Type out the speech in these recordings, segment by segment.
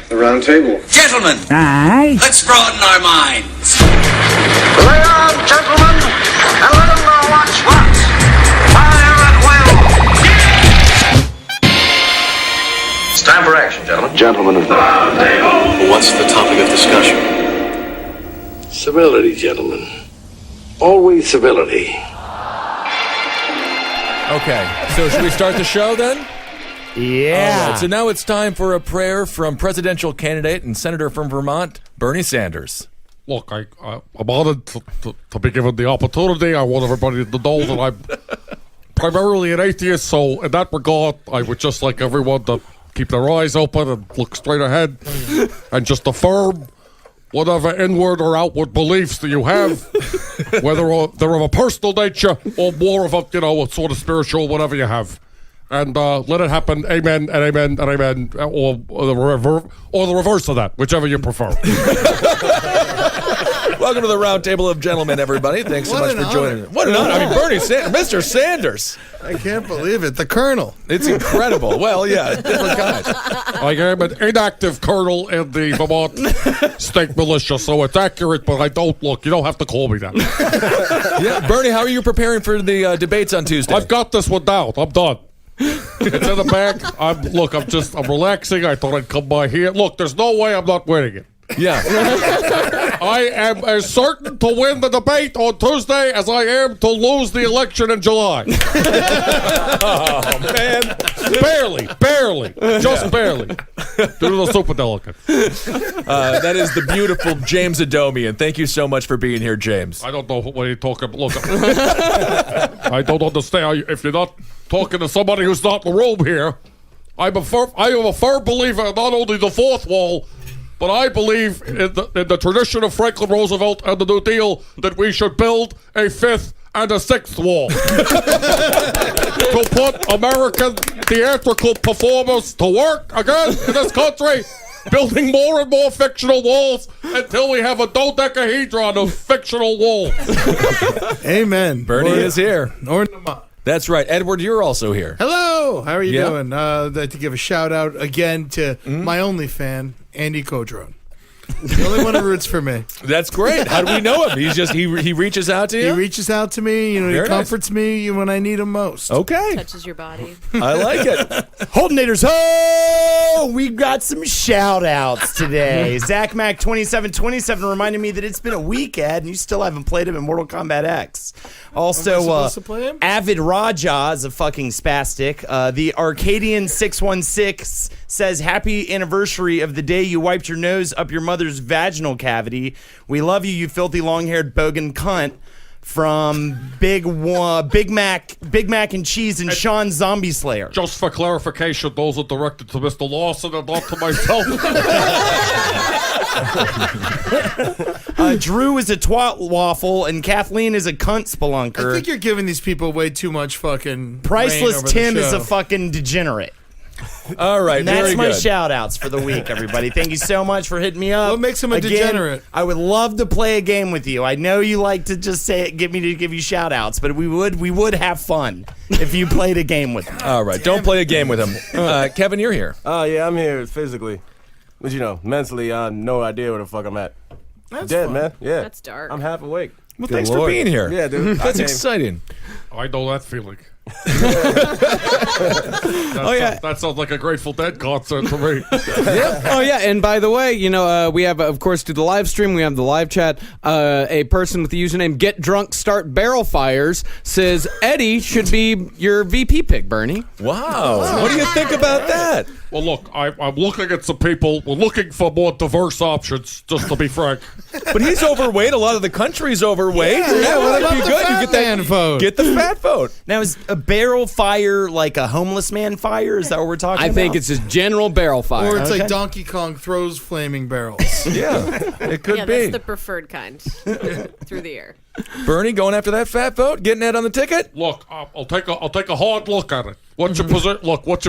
The Roundtable. Gentlemen, Aye. let's broaden our minds. Lay on, gentlemen, and let them know what's what. Fire at will. It's time for action, gentlemen. Gentlemen of the Roundtable. What's the topic of discussion? Civility, gentlemen. Always civility. Okay, so should we start the show then? Yeah. All right, so now it's time for a prayer from presidential candidate and senator from Vermont, Bernie Sanders. Look, I'm honored to be given the opportunity. I want everybody to know that I'm primarily an atheist, so in that regard, I would just like everyone to keep their eyes open and look straight ahead and just affirm whatever inward or outward beliefs that you have, whether they're of a personal nature or more of a, a sort of spiritual, whatever you have. And let it happen, amen, and amen, and amen, or the reverse of that, whichever you prefer. Welcome to the Roundtable of Gentlemen, everybody. Thanks so much for joining us. What an honor. I mean, Bernie Sanders, Mr. Sanders. I can't believe it. The Colonel. It's incredible. Well, yeah, different kind. I am an inactive colonel in the Vermont state militia, so it's accurate, but I don't look. You don't have to call me that. Yeah, Bernie, how are you preparing for the debates on Tuesday? I've got this one down. I'm done. It's in the bag. I'm relaxing. I thought I'd come by here. Look, there's no way I'm not winning it. Yeah. I am as certain to win the debate on Tuesday as I am to lose the election in July. Oh, man. Barely. Just barely. Due to the superdelegates. That is the beautiful James Adomian. Thank you so much for being here, James. I don't know what you're talking about. Look, I don't understand. If you're not talking to somebody who's not in the room here, I am a firm believer in not only the fourth wall, but I believe in the tradition of Franklin Roosevelt and the New Deal that we should build a fifth and a sixth wall to put American theatrical performers to work again in this country, building more and more fictional walls until we have a dodecahedron of fictional walls. Amen. Bernie is here. Ornament. That's right. Edward, you're also here. Hello. How are you Yeah. doing? I'd like to give a shout out again to my only fan, Andy Codron. The only one who roots for me. That's great. How do we know him? He's just he reaches out to you? He reaches out to me. Very He nice. comforts me when I need him most. Okay. Touches your body. I like it. Holdenators, ho! We got some shout-outs today. Zach Mac 2727 reminded me that it's been a week, Ed, and you still haven't played him in Mortal Kombat X. Also, Am I supposed to play him? Avid Raja is a fucking spastic. The Arcadian 616 says, happy anniversary of the day you wiped your nose up your mother's vaginal cavity. We love you, you filthy long-haired bogan cunt. From Big Mac and Cheese and Sean Zombie Slayer. Just for clarification, those are directed to Mr. Larson and not to myself. Drew is a twat waffle and Kathleen is a cunt spelunker. I think you're giving these people way too much fucking Priceless reign over Tim the is show. a fucking degenerate. All right, And that's very my good. shout outs for the week, everybody. Thank you so much for hitting me up. What makes him a Again, degenerate? I would love to play a game with you. I know you like to just say it, give you shout outs, but we would have fun if you played a game with me. All right, don't play a game with him. Kevin, you're here. Yeah, I'm here physically. But mentally, I have no idea where the fuck I'm at. That's Dead, fun. man. Yeah. That's dark. I'm half awake. Well, thanks for being here. Yeah, dude. That's exciting. I know that feeling. That sounds like a Grateful Dead concert to me. Oh, yeah. And by the way, we have, of course, to the live stream, we have the live chat. A person with the username Get Drunk Start Barrel Fires says Eddie should be your VP pick, Bernie. Wow. What do you think about that? Well, look, I'm looking at some people. We're looking for more diverse options, just to be frank. But he's overweight. A lot of the country's overweight. Yeah, what about be the good. fat You get that man vote? Get the fat vote. Now, is a barrel fire like a homeless man fire? Is that what we're talking about? I think it's just general barrel fire. Or it's Okay. like Donkey Kong throws flaming barrels. Yeah, it could Yeah, be. that's the preferred kind. Through the air. Bernie going after that fat vote, getting Ed on the ticket. Look, I'll take a hard look at it. What's your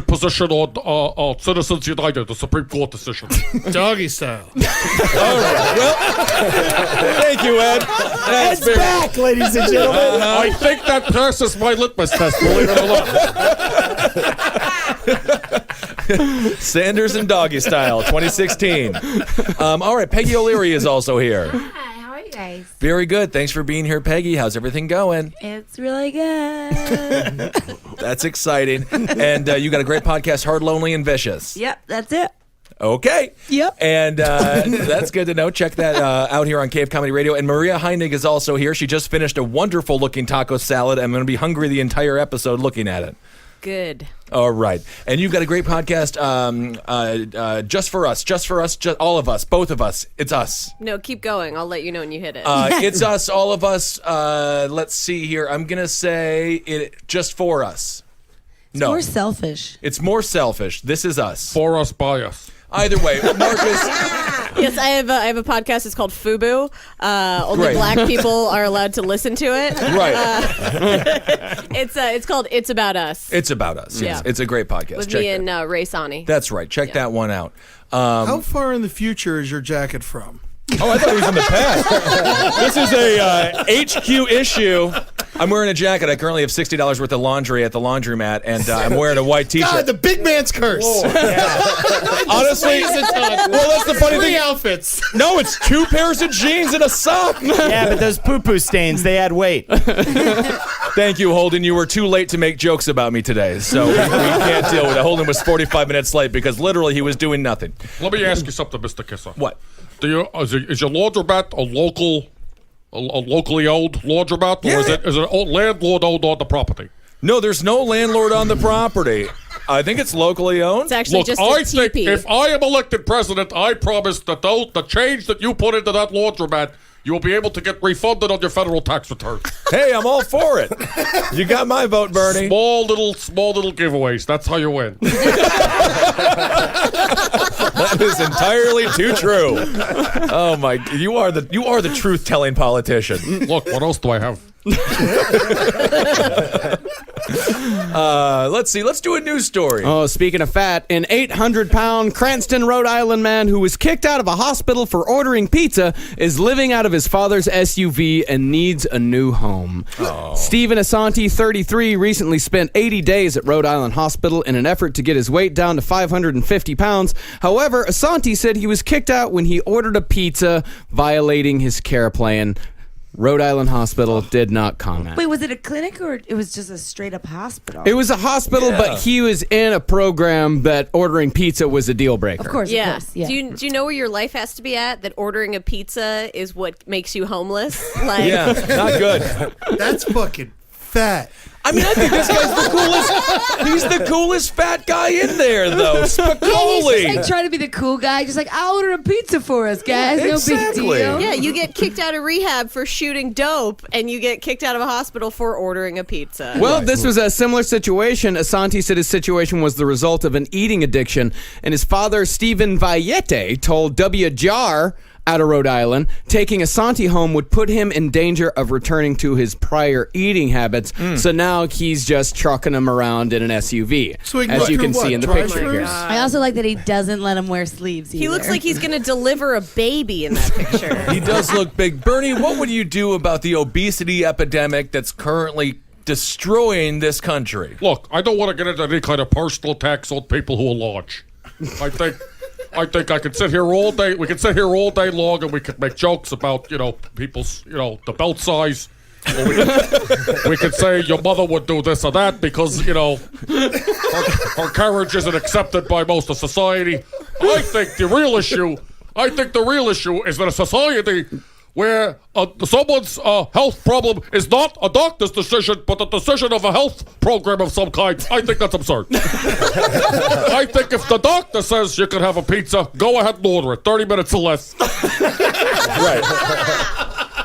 position on Citizens United, the Supreme Court decision? Doggy style. All right. Well, thank you, Ed. That's Ed's back, ladies and gentlemen. I think that passes my litmus test, believe it or not. Sanders and Doggy Style, 2016. All right, Peggy O'Leary is also here. Hi, how are you guys? Very good. Thanks for being here, Peggy. How's everything going? It's really good. That's exciting. And you got a great podcast, Hard, Lonely, and Vicious. Yep, that's it. Okay. Yep. And that's good to know. Check that out here on Cave Comedy Radio. And Maria Heinig is also here. She just finished a wonderful-looking taco salad. I'm going to be hungry the entire episode looking at it. Good. All right. And you've got a great podcast, Just for Us, just all of us, both of us. It's us. No, keep going. I'll let you know when you hit it. It's us, all of us. Let's see here. I'm going to say it just for us. No. More selfish. It's more selfish. This is us. For us, by us. Either way, Marcus. Yes, I have a podcast. It's called FUBU. Only Black people are allowed to listen to it. Right. It's called It's About Us. It's about us. Yes. Yeah. It's a great podcast. With Check me and Ray Sani. That's right. Check that one out. How far in the future is your jacket from? Oh, I thought it was in the past. This is a HQ issue. I'm wearing a jacket. I currently have $60 worth of laundry at the laundromat, and I'm wearing a white T-shirt. God, the big man's curse. Honestly, well, that's the funny thing. Outfits. No, it's 2 pairs of jeans and a sock. Yeah, but those poo-poo stains, they add weight. Thank you, Holden. You were too late to make jokes about me today, so we can't deal with it. Holden was 45 minutes late because literally he was doing nothing. Let me ask you something, Mr. Kissel. What? Is your laundromat a locally owned laundromat, or is it a landlord owned on the property? No, there's no landlord on the property. I think it's locally owned. It's actually just a I teepee. think if I am elected president, I promise that the change that you put into that laundromat, you'll be able to get refunded on your federal tax return. Hey, I'm all for it. You got my vote, Bernie. Small little giveaways. That's how you win. That is entirely too true. Oh my! You are the truth-telling politician. Look, what else do I have? Let's see. Let's do a news story. Oh, speaking of fat, an 800-pound Cranston, Rhode Island man who was kicked out of a hospital for ordering pizza is living out of his father's SUV and needs a new home. Oh. Stephen Asante, 33, recently spent 80 days at Rhode Island Hospital in an effort to get his weight down to 550 pounds. However, Asante said he was kicked out when he ordered a pizza, violating his care plan. Rhode Island Hospital did not comment. Wait, was it a clinic or it was just a straight up hospital? It was a hospital, but he was in a program that ordering pizza was a deal breaker. Of course, Yeah. of course. Yeah. Do you know where your life has to be at? That ordering a pizza is what makes you homeless? Like, Yeah, not good. That's fucking fat. I mean, I think this guy's the coolest. He's the coolest fat guy in there, though. Spicoli. He's just trying to be the cool guy. Just like, I'll order a pizza for us, guys. No Exactly. big deal. Yeah, you get kicked out of rehab for shooting dope, and you get kicked out of a hospital for ordering a pizza. Well, this was a similar situation. Asante said his situation was the result of an eating addiction, and his father, Stephen Vallette, told WJR out of Rhode Island, taking Asante home would put him in danger of returning to his prior eating habits. So now he's just trucking him around in an SUV, So he as you can what, see in the drive-thrus? picture here. I also like that he doesn't let him wear sleeves either. He looks like he's going to deliver a baby in that picture. He does look big. Bernie, what would you do about the obesity epidemic that's currently destroying this country? Look, I don't want to get into any kind of personal attacks on people who are large. I think I could sit here all day. We could sit here all day long, and we could make jokes about people's the belt size. Or we could say your mother would do this or that because her carriage isn't accepted by most of society. I think the real issue is that a society where someone's health problem is not a doctor's decision, but the decision of a health program of some kind. I think that's absurd. I think if the doctor says you can have a pizza, go ahead and order it. 30 minutes or less. Right.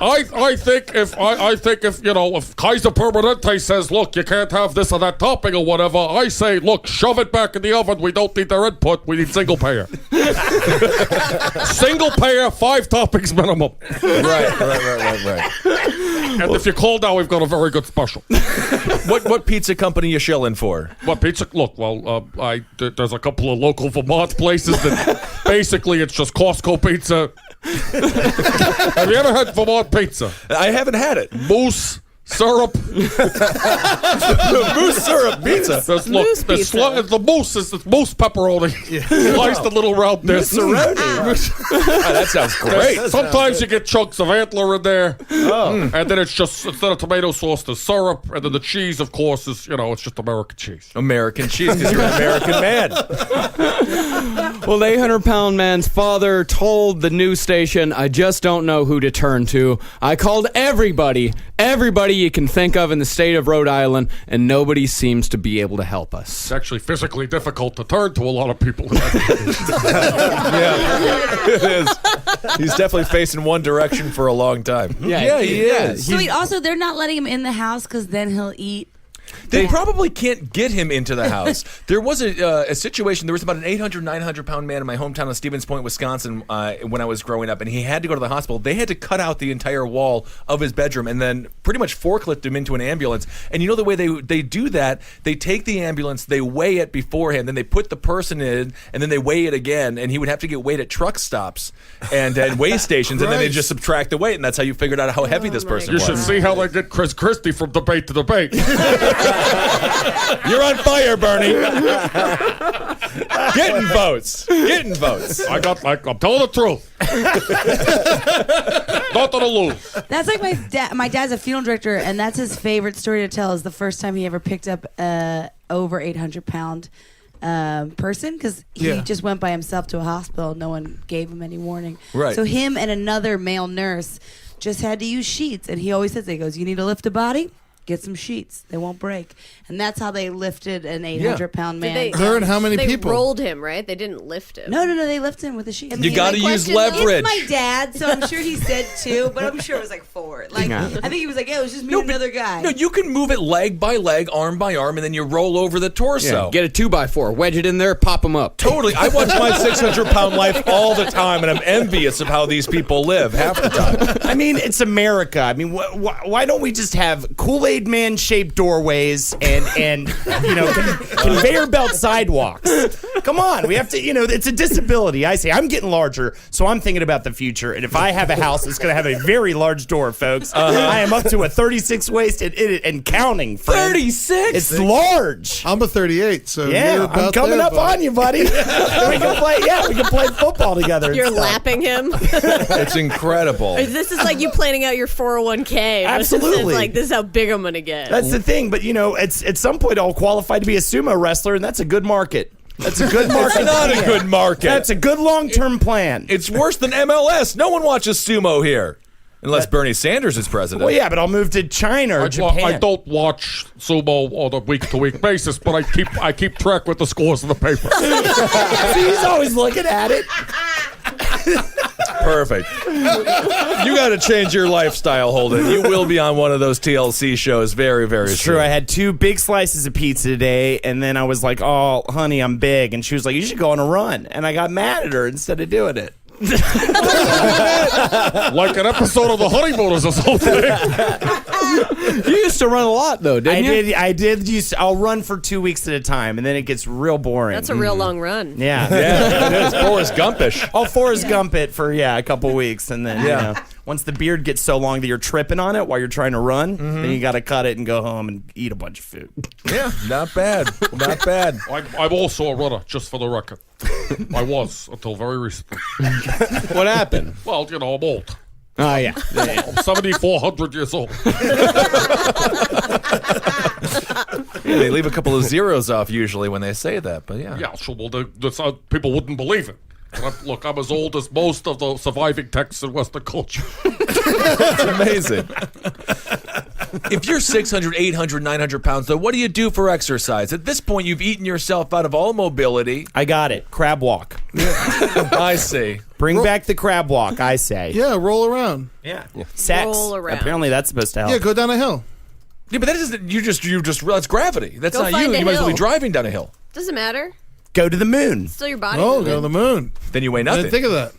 I think if Kaiser Permanente says, look, you can't have this or that topping or whatever, I say, look, shove it back in the oven. We don't need their input. We need single payer. Single payer, 5 toppings minimum. Right. And if you call now, we've got a very good special. What pizza company you shilling for? What pizza? Look, there's a couple of local Vermont places that basically it's just Costco pizza. Have you ever had Vermont pizza? I haven't had it. Moose, syrup. Moose syrup pizza. The moose is moose pepperoni. Sliced a little round disc. That sounds great. Sometimes you get chunks of antler in there. And then it's just, instead of tomato sauce, there's syrup. And then the cheese, of course, is, it's just American cheese. American cheese, because you're an American man. Well, the 800-pound man's father told the news station, I just don't know who to turn to. I called everybody you can think of in the state of Rhode Island, and nobody seems to be able to help us. It's actually physically difficult to turn to a lot of people. Yeah, it is. He's definitely facing one direction for a long time. Yeah, he is. So wait, also, they're not letting him in the house because then he'll eat. They probably can't get him into the house. There was a situation. There was about an 800, 900-pound man in my hometown of Stevens Point, Wisconsin, when I was growing up, and he had to go to the hospital. They had to cut out the entire wall of his bedroom and then pretty much forklift him into an ambulance. And you know the way they do that? They take the ambulance, they weigh it beforehand, then they put the person in, and then they weigh it again. And he would have to get weighed at truck stops and weigh stations, and then they just subtract the weight, and that's how you figured out how heavy this person was. You should see how they get Chris Christie from debate to debate. You're on fire, Bernie. Getting votes. I'm telling the truth. Nothing to lose. That's like my dad's a funeral director, and that's his favorite story to tell is the first time he ever picked up over 800-pound person, because he just went by himself to a hospital. No one gave him any warning. Right. So him and another male nurse just had to use sheets, and he always says, he goes, you need to lift a body? Get some sheets. They won't break. And that's how they lifted an 800-pound man. Learn how many people? They rolled him, right? They didn't lift him. No, they lifted him with a sheet. You got to use leverage. It's my dad, so I'm sure he said 2, but I'm sure it was like 4. I think he was like, it was just me and another guy. No, you can move it leg by leg, arm by arm, and then you roll over the torso. Yeah, get a 2x4, wedge it in there, pop them up. Totally. I watch my 600-pound life all the time, and I'm envious of how these people live half the time. I mean, it's America. I mean, why don't we just have Kool-Aid Man-shaped doorways and conveyor belt sidewalks? Come on, we have to. It's a disability. I say I'm getting larger, so I'm thinking about the future. And if I have a house, it's going to have a very large door, folks. I am up to a 36 waist and counting. 36? It's large. I'm a 38, so yeah, you're about I'm coming there, up on you, buddy. We can play. Yeah, we can play football together. You're lapping him. It's incredible. This is like you planning out your 401k. Absolutely. It's like, this is how big I'm going to get. That's the thing, but it's at some point I'll qualify to be a sumo wrestler, and that's a good market. That's a good market. It's not a good market. That's a good long-term plan. It's worse than MLS. No one watches sumo here. Unless Bernie Sanders is president. Well, yeah, but I'll move to China or Japan. I don't watch sumo on a week-to-week basis, but I keep track with the scores in the paper. See, he's always looking at it. Perfect. You got to change your lifestyle, Holden. You will be on one of those TLC shows very, very soon. It's true. I had 2 big slices of pizza today, and then I was like, oh, honey, I'm big. And she was like, you should go on a run. And I got mad at her instead of doing it. Like an episode of The Honeymooners or something. You used to run a lot, though, didn't you? I did. I'll run for 2 weeks at a time, and then it gets real boring. That's a real long run. Yeah. Yeah, it is. Forrest Gumpish. I'll Forrest Gump it for, a couple weeks, and then, once the beard gets so long that you're tripping on it while you're trying to run, then you got to cut it and go home and eat a bunch of food. Yeah, not bad. Not bad. I'm also a runner, just for the record. I was, until very recently. What happened? Well, I'm old. Oh, yeah. I'm 7,400 years old. Yeah, they leave a couple of zeros off usually when they say that, but yeah. Yeah, so people wouldn't believe it. Look, I'm as old as most of the surviving texts in Western culture. It's amazing. If you're 600, 800, 900 pounds, though, what do you do for exercise? At this point, you've eaten yourself out of all mobility. I got it. Crab walk. I see. Bring back the crab walk, I say. Yeah, roll around. Yeah. Sex. Roll around. Apparently that's supposed to help. Yeah, go down a hill. Yeah, but that isn't, you just realize gravity. That's Go not find you. a You might as well be hill. driving down a hill. Doesn't matter. Go to the moon. Still your body. Oh, moving. go to the moon. Then you weigh I nothing. didn't think of that.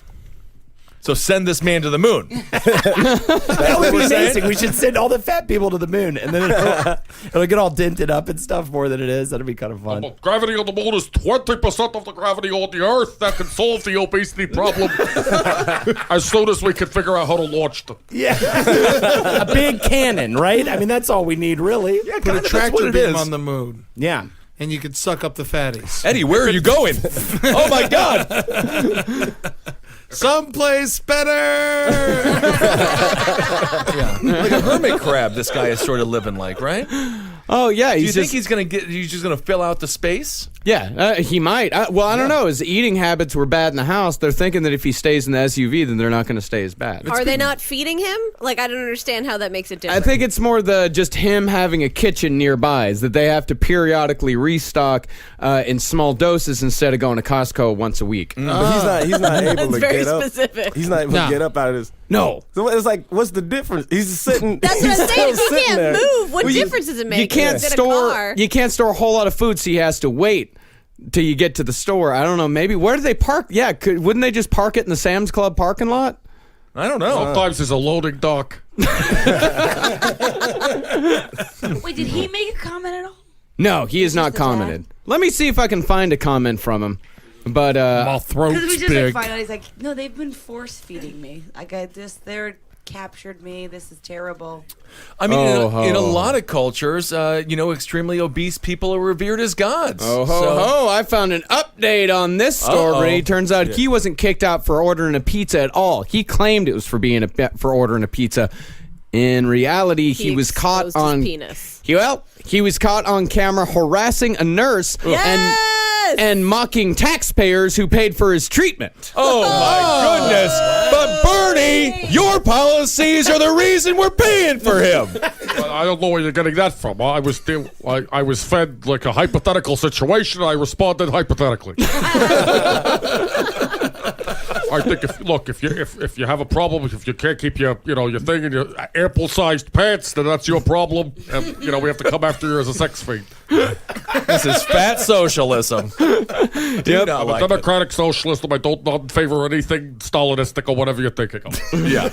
So send this man to the moon. That would be amazing. We should send all the fat people to the moon, and then it'll get all dented up and stuff more than it is. That'd be kind of fun. Gravity on the moon is 20% of the gravity on the Earth. That can solve the obesity problem as soon as we can figure out how to launch them. Yeah. A big cannon, right? I mean, that's all we need, really. Yeah, put a tractor beam on the moon. Yeah. And you could suck up the fatties. Eddie, where are you going? Oh, my God. Someplace better. Yeah. Like a hermit crab, this guy is sort of living like, right? Oh yeah, Do you think he's just gonna fill out the space? Yeah, he might. I don't know. His eating habits were bad in the house. They're thinking that if he stays in the SUV, then they're not going to stay as bad. Are they not feeding him? Like, I don't understand how that makes it different. I think it's more just him having a kitchen nearby, is that they have to periodically restock in small doses instead of going to Costco once a week. But he's not able That's to very get up. specific. He's not able to get up out of this. No. So it's like, what's the difference? He's just sitting. That's what I'm saying. If you can't move, what difference does it make? You can't It's in a store. car. You can't store a whole lot of food, so he has to wait till you get to the store. I don't know. Maybe where do they park? Yeah, wouldn't they just park it in the Sam's Club parking lot? I don't know. Sometimes there's a loading dock. Wait, did he make a comment at all? No, he has not commented. Let me see if I can find a comment from him. But my Because throat's we just big. find out he's like, no, they've been force feeding me. Like they're captured me. This is terrible. I mean, in a lot of cultures, extremely obese people are revered as gods. I found an update on this story. Turns out he wasn't kicked out for ordering a pizza at all. He claimed it was for ordering a pizza. In reality, he was caught on penis. He was caught on camera harassing a nurse and mocking taxpayers who paid for his treatment. Oh my goodness! But Bernie, your policies are the reason we're paying for him. I don't know where you're getting that from. I was fed like a hypothetical situation. I responded hypothetically. I think if you have a problem, if you can't keep your thing in your ample sized pants, then that's your problem. And we have to come after you as a sex fiend. This is fat socialism. I'm a democratic socialist. I don't not favor anything Stalinistic or whatever you're thinking of. Yeah.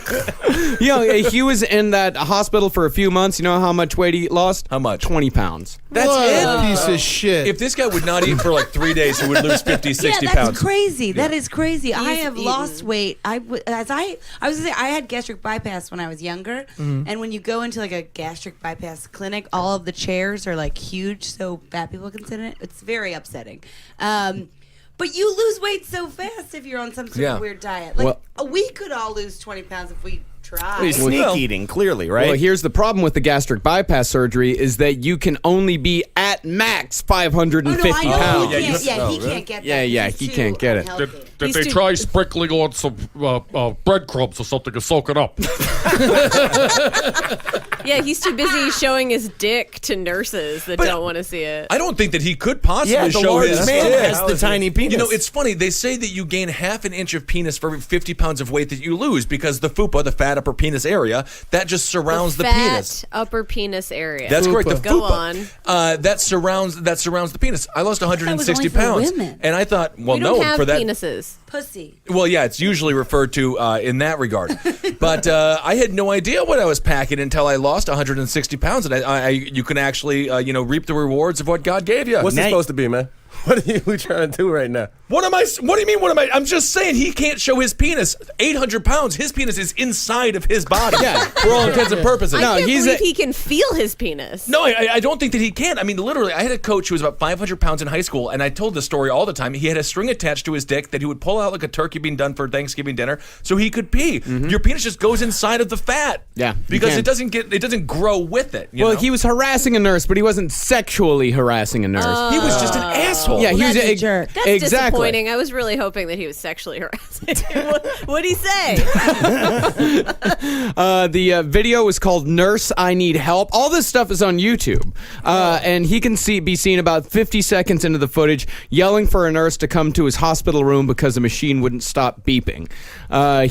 He was in that hospital for a few months. You know how much weight he lost? How much? 20 pounds. That's it. Piece of shit. If this guy would not eat for like 3 days, he would lose 50, 60 that's pounds. crazy. That is crazy. I have eaten. lost weight. I was gonna say I had gastric bypass when I was younger, and when you go into like a gastric bypass clinic, all of the chairs are like huge, so fat people can sit in it. It's very upsetting. But you lose weight so fast if you're on some sort of weird diet. Like we could all lose 20 pounds if we tried. He's sneak eating, clearly, right? Well, here's the problem with the gastric bypass surgery is that you can only be at max 550 pounds. He can't get that. He can't get it. Did they try sprinkling on some breadcrumbs or something to soak it up? Yeah, he's too busy showing his dick to nurses that don't want to see it. I don't think that he could possibly show large his man dick. has the tiny penis. It's funny. They say that you gain half an inch of penis for every 50 pounds of weight that you lose because the fupa, the fat upper penis area, that just surrounds the penis. Upper penis area. That's correct. The Go fupa, on. that surrounds the penis. I lost 160 pounds, women. and I thought, well, We don't no, have for that. penises. Pussy. Well, yeah, it's usually referred to in that regard. But I had no idea what I was packing until I lost 160 pounds, and you can actually reap the rewards of what God gave you. What's it supposed to be, man? What are you trying to do right now? What do you mean? I'm just saying he can't show his penis. 800 pounds. His penis is inside of his body. Yeah, for all intents and purposes. I can't believe he can feel his penis. No, I don't think that he can. I mean, literally, I had a coach who was about 500 pounds in high school, and I told this story all the time. He had a string attached to his dick that he would pull out like a turkey being done for Thanksgiving dinner, so he could pee. Your penis just goes inside of the fat. Yeah, because it doesn't grow with it. You know? He was harassing a nurse, but he wasn't sexually harassing a nurse. He was just an asshole. Yeah, he was a jerk. That's disappointing. I was really hoping that he was sexually harassing him. What'd he say? The video is called Nurse, I Need Help. All this stuff is on YouTube. And he can be seen about 50 seconds into the footage yelling for a nurse to come to his hospital room because the machine wouldn't stop beeping.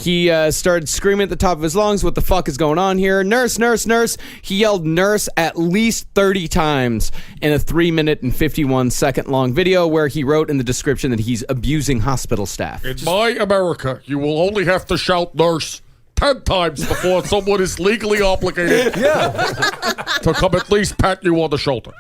He started screaming at the top of his lungs, what the fuck is going on here? Nurse, nurse, nurse. He yelled nurse at least 30 times in a 3-minute and 51-second long video where he wrote in the description that he's abusing hospital staff. In my America, you will only have to shout nurse 10 times before someone is legally obligated to come at least pat you on the shoulder.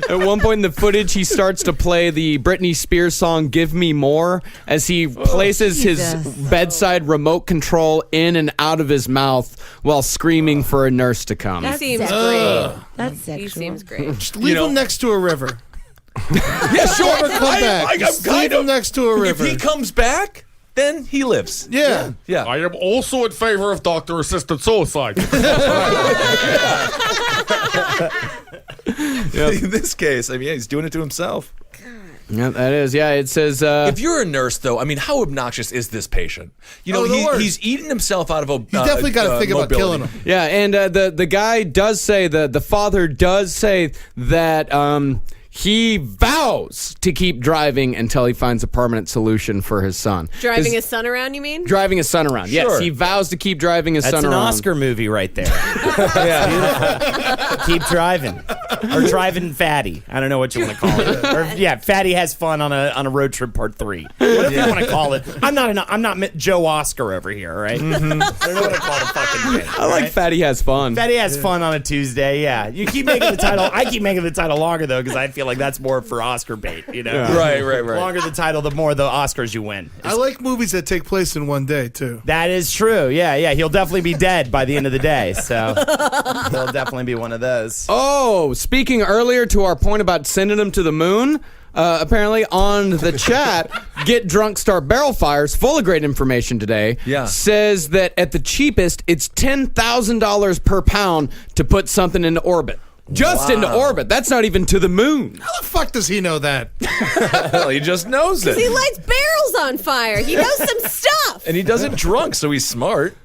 At one point in the footage, he starts to play the Britney Spears song Give Me More as he places his bedside remote control in and out of his mouth while screaming for a nurse to come. That seems great. That's sexual. He seems great. Just leave him next to a river. Yeah, sure. Never come back. Just leave him next to a river. If he comes back, then he lives. Yeah. I am also in favor of doctor-assisted suicide. In this case, I mean, he's doing it to himself. Yeah, that is. Yeah, it says. If you're a nurse, though, I mean, how obnoxious is this patient? You know, he's eating himself out of a. You definitely got to think about killing him. Yeah, and the guy does say the father does say that. He vows to keep driving until he finds a permanent solution for his son. Driving his son around, you mean? Driving his son around. Yes, he vows to keep driving his son around. That's an Oscar movie right there. Keep driving. Or driving Fatty. I don't know what you want to call it. Or, Fatty has fun on a road trip part 3. Whatever you want to call it. I'm not Joe Oscar over here, right? Mm-hmm. I don't know what to call the fucking thing. I like Fatty has fun. Fatty has fun on a Tuesday, yeah. You keep making the title. I keep making the title longer, though, because I feel like that's more for Oscar bait, you know? Yeah. Right. The longer the title, the more the Oscars you win. I like movies that take place in one day, too. That is true. Yeah. He'll definitely be dead by the end of the day, so he'll definitely be one of those. Oh, speaking earlier to our point about sending him to the moon, apparently on the chat, Get Drunk Start Barrel Fires, full of great information today, says that at the cheapest, it's $10,000 per pound to put something into orbit. Just into orbit. That's not even to the moon. How the fuck does he know that? Well, he just knows it. He lights barrels on fire. He knows some stuff. And he does it drunk, so he's smart.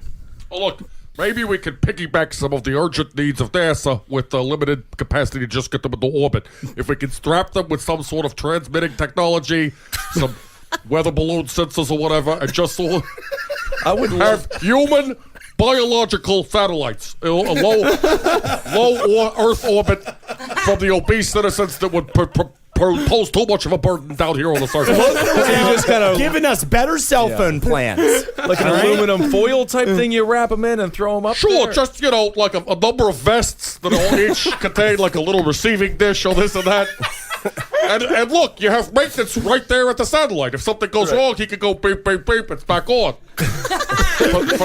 Oh, look, maybe we could piggyback some of the urgent needs of NASA with the limited capacity to just get them into orbit. If we can strap them with some sort of transmitting technology, some weather balloon sensors or whatever, and just so I would have human biological satellites, a low Earth orbit from the obese citizens that would pose too much of a burden down here on the surface. So you just kind of giving us better cell phone plans, like an aluminum foil type thing. You wrap them in and throw them up. Sure, there. just like a number of vests that all each contain like a little receiving dish or this and that. And look, you have maintenance right there at the satellite. If something goes wrong, he can go beep, beep, beep. It's back on for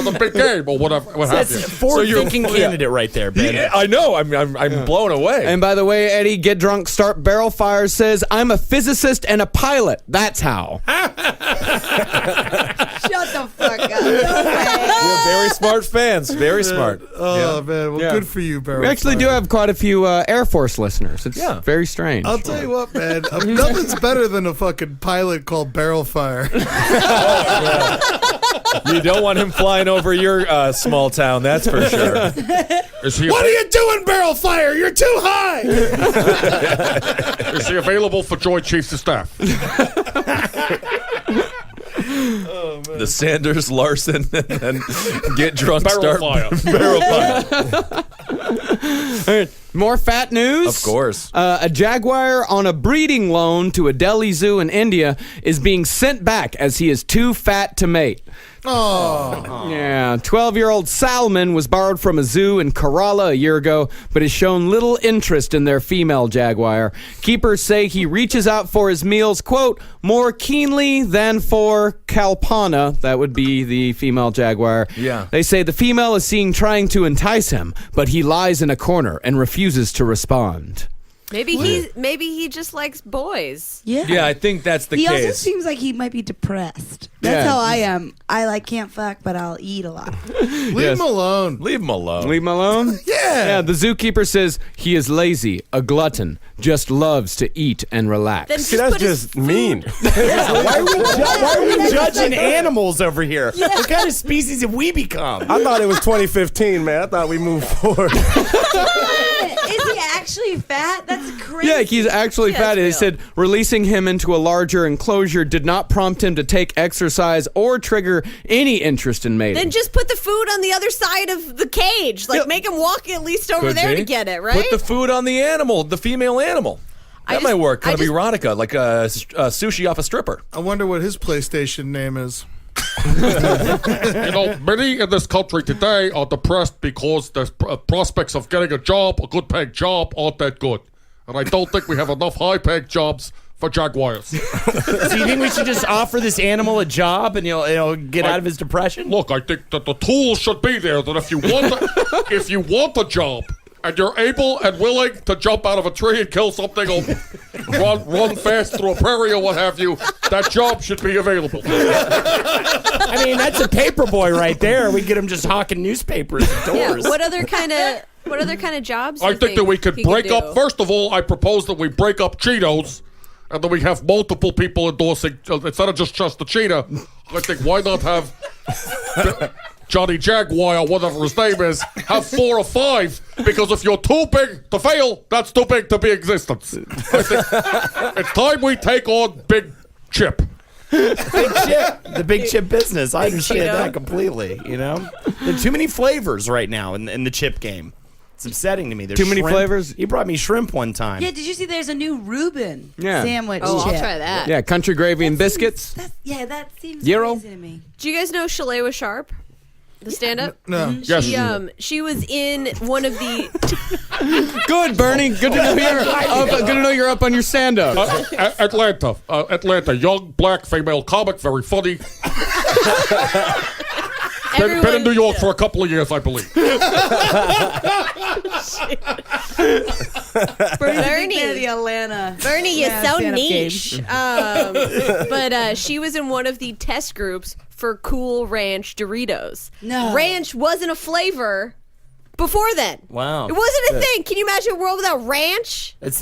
the big game or whatever. That's a forward-thinking candidate right there, Ben. Yeah, I know. I'm blown away. And by the way, Eddie, Get Drunk Start Barrel Fire says, I'm a physicist and a pilot. That's how. Shut the fuck up. You're very smart fans. Very smart. Oh, man. Well, good for you, Barrel. We actually do have quite a few Air Force listeners. It's very strange. I'll tell you what, man. Nothing's better than a fucking pilot called Barrel Fire. You don't want him flying over your small town, that's for sure. What are you doing, Barrel Fire? You're too high. Is he available for Joint Chiefs of Staff? The Sanders, Larson, and Get Drunk Barrel Start Fire. Barrel Fire. More fat news? Of course. A jaguar on a breeding loan to a Delhi zoo in India is being sent back as he is too fat to mate. Oh. Yeah, 12-year-old Salman was borrowed from a zoo in Kerala a year ago, but has shown little interest in their female jaguar. Keepers say he reaches out for his meals, quote, more keenly than for Kalpana. That would be the female jaguar. Yeah. They say the female is seen trying to entice him, but he lies in a corner and refuses to respond. Maybe he just likes boys. Yeah. Yeah, I think that's the He case. also seems like he might be depressed. That's how I am. I can't fuck, but I'll eat a lot. Leave him alone. Leave him alone. Leave him alone? Yeah. The zookeeper says he is lazy, a glutton, just loves to eat and relax. Then See, that's just mean. Why are we judging animals over here? What kind of species have we become? I thought it was 2015, man. I thought we moved forward. Is he actually fat? That's crazy. Yeah, he's actually fat. They said releasing him into a larger enclosure did not prompt him to take exercise or trigger any interest in mating. Then just put the food on the other side of the cage. Like, make him walk at least over Could there be. to get it, right? Put the food on the animal, the female animal. That might work. Kind of erotica, like sushi off a stripper. I wonder what his PlayStation name is. Many in this country today are depressed because the prospects of getting a job, a good-paying job, aren't that good. And I don't think we have enough high-paying jobs for jaguars. So you think we should just offer this animal a job and he'll get out of his depression? Look, I think that the tools should be there that if you want a job and you're able and willing to jump out of a tree and kill something or run fast through a prairie or what have you, that job should be available. I mean, that's a paper boy right there. We get him just hawking newspapers at doors. Yeah. What other kind of jobs? I think that we could break do? up. First of all, I propose that we break up Cheetos, and then we have multiple people endorsing instead of just the cheetah. I think why not have Johnny Jaguar or whatever his name is have 4 or 5? Because if you're too big to fail, that's too big to be existence. I think it's time we take on Big Chip. The big chip business. I understand that completely. There are too many flavors right now in the chip game. It's upsetting to me. There's too many flavors. He brought me shrimp one time. Yeah, did you see there's a new Reuben sandwich? Oh, chip. I'll try that. Yeah, country gravy and biscuits. That seems Gyro? crazy to me. Do you guys know Shalewa Sharp? The stand-up? No. Mm-hmm. She was in one of the... Good, Bernie. Good to know you're up on your stand-up. Atlanta, young black female comic, very funny. Been in New York for a couple of years, I believe. Bernie, you're so niche. But she was in one of the test groups for Cool Ranch Doritos. No. Ranch wasn't a flavor before then. Wow. It wasn't a thing. Can you imagine a world without ranch? It's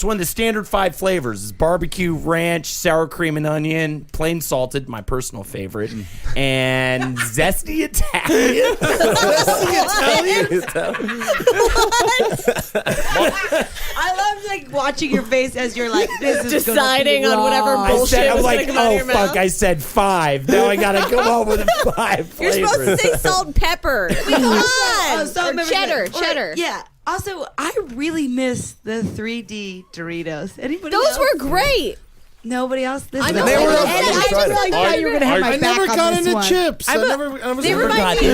one of the standard 5 flavors. It's barbecue, ranch, sour cream and onion, plain salted, my personal favorite, and zesty Italian. I love watching your face as you're this is deciding on whatever bullshit. I'm like, oh fuck! I said 5. Now I gotta come up with 5 flavors. You're supposed to say salt and pepper. Come on. Salt and cheddar. Yeah. Also, I really miss the 3D Doritos. Anybody Those else? were great. Nobody else? I know. They were. I really thought you were gonna have my I back never on got this into one. chips. I never got into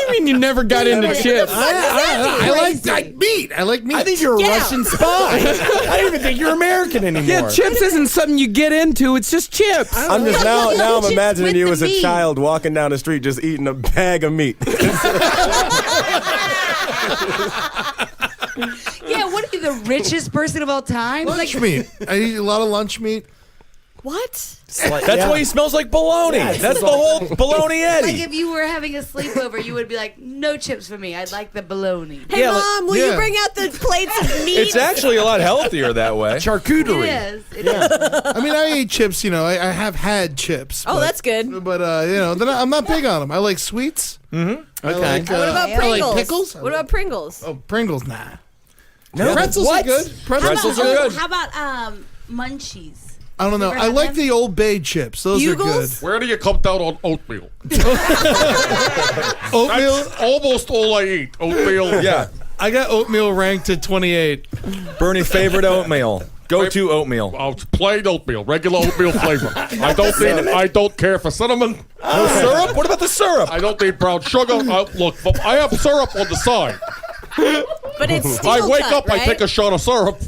You mean you never got into chips? I like meat. I like meat. I think you're a Russian spy. I don't even think you're American anymore. Yeah, chips isn't something you get into. It's just chips. I'm just now I'm Chips imagining with you the as a meat. child walking down the street just eating a bag of meat. Yeah, what are you, the richest person of all time? lunch meat. I eat a lot of lunch meat. What? That's why he smells like bologna. That's the whole bologna Eddie. Like if you were having a sleepover, you would be like, no chips for me. I'd like the bologna. Hey, Mom, will you bring out the plates of meat? It's actually a lot healthier that way. Charcuterie. It is. It is. I mean, I eat chips. I have had chips. Oh, that's good. But I'm not big on them. I like sweets. Mm-hmm. I Okay. like, What about I Pringles? like pickles. What about Pringles? Oh, Pringles, nah. No, Pretzels are good. Pretzels are good. How about Munchies? I don't know. Ever I had like them? the Old Bay chips. Those are Bugles? good. Where do you come down on oatmeal? Oatmeal. That's almost all I eat. Oatmeal. Yeah. I got oatmeal ranked at 28. Bernie, favorite oatmeal. Go-to oatmeal. It's plain oatmeal, regular oatmeal flavor. I don't care for cinnamon. No syrup? What about the syrup? I don't need brown sugar. Look, I have syrup on the side. But it's steel I wake cut, up, right? I take a shot of syrup,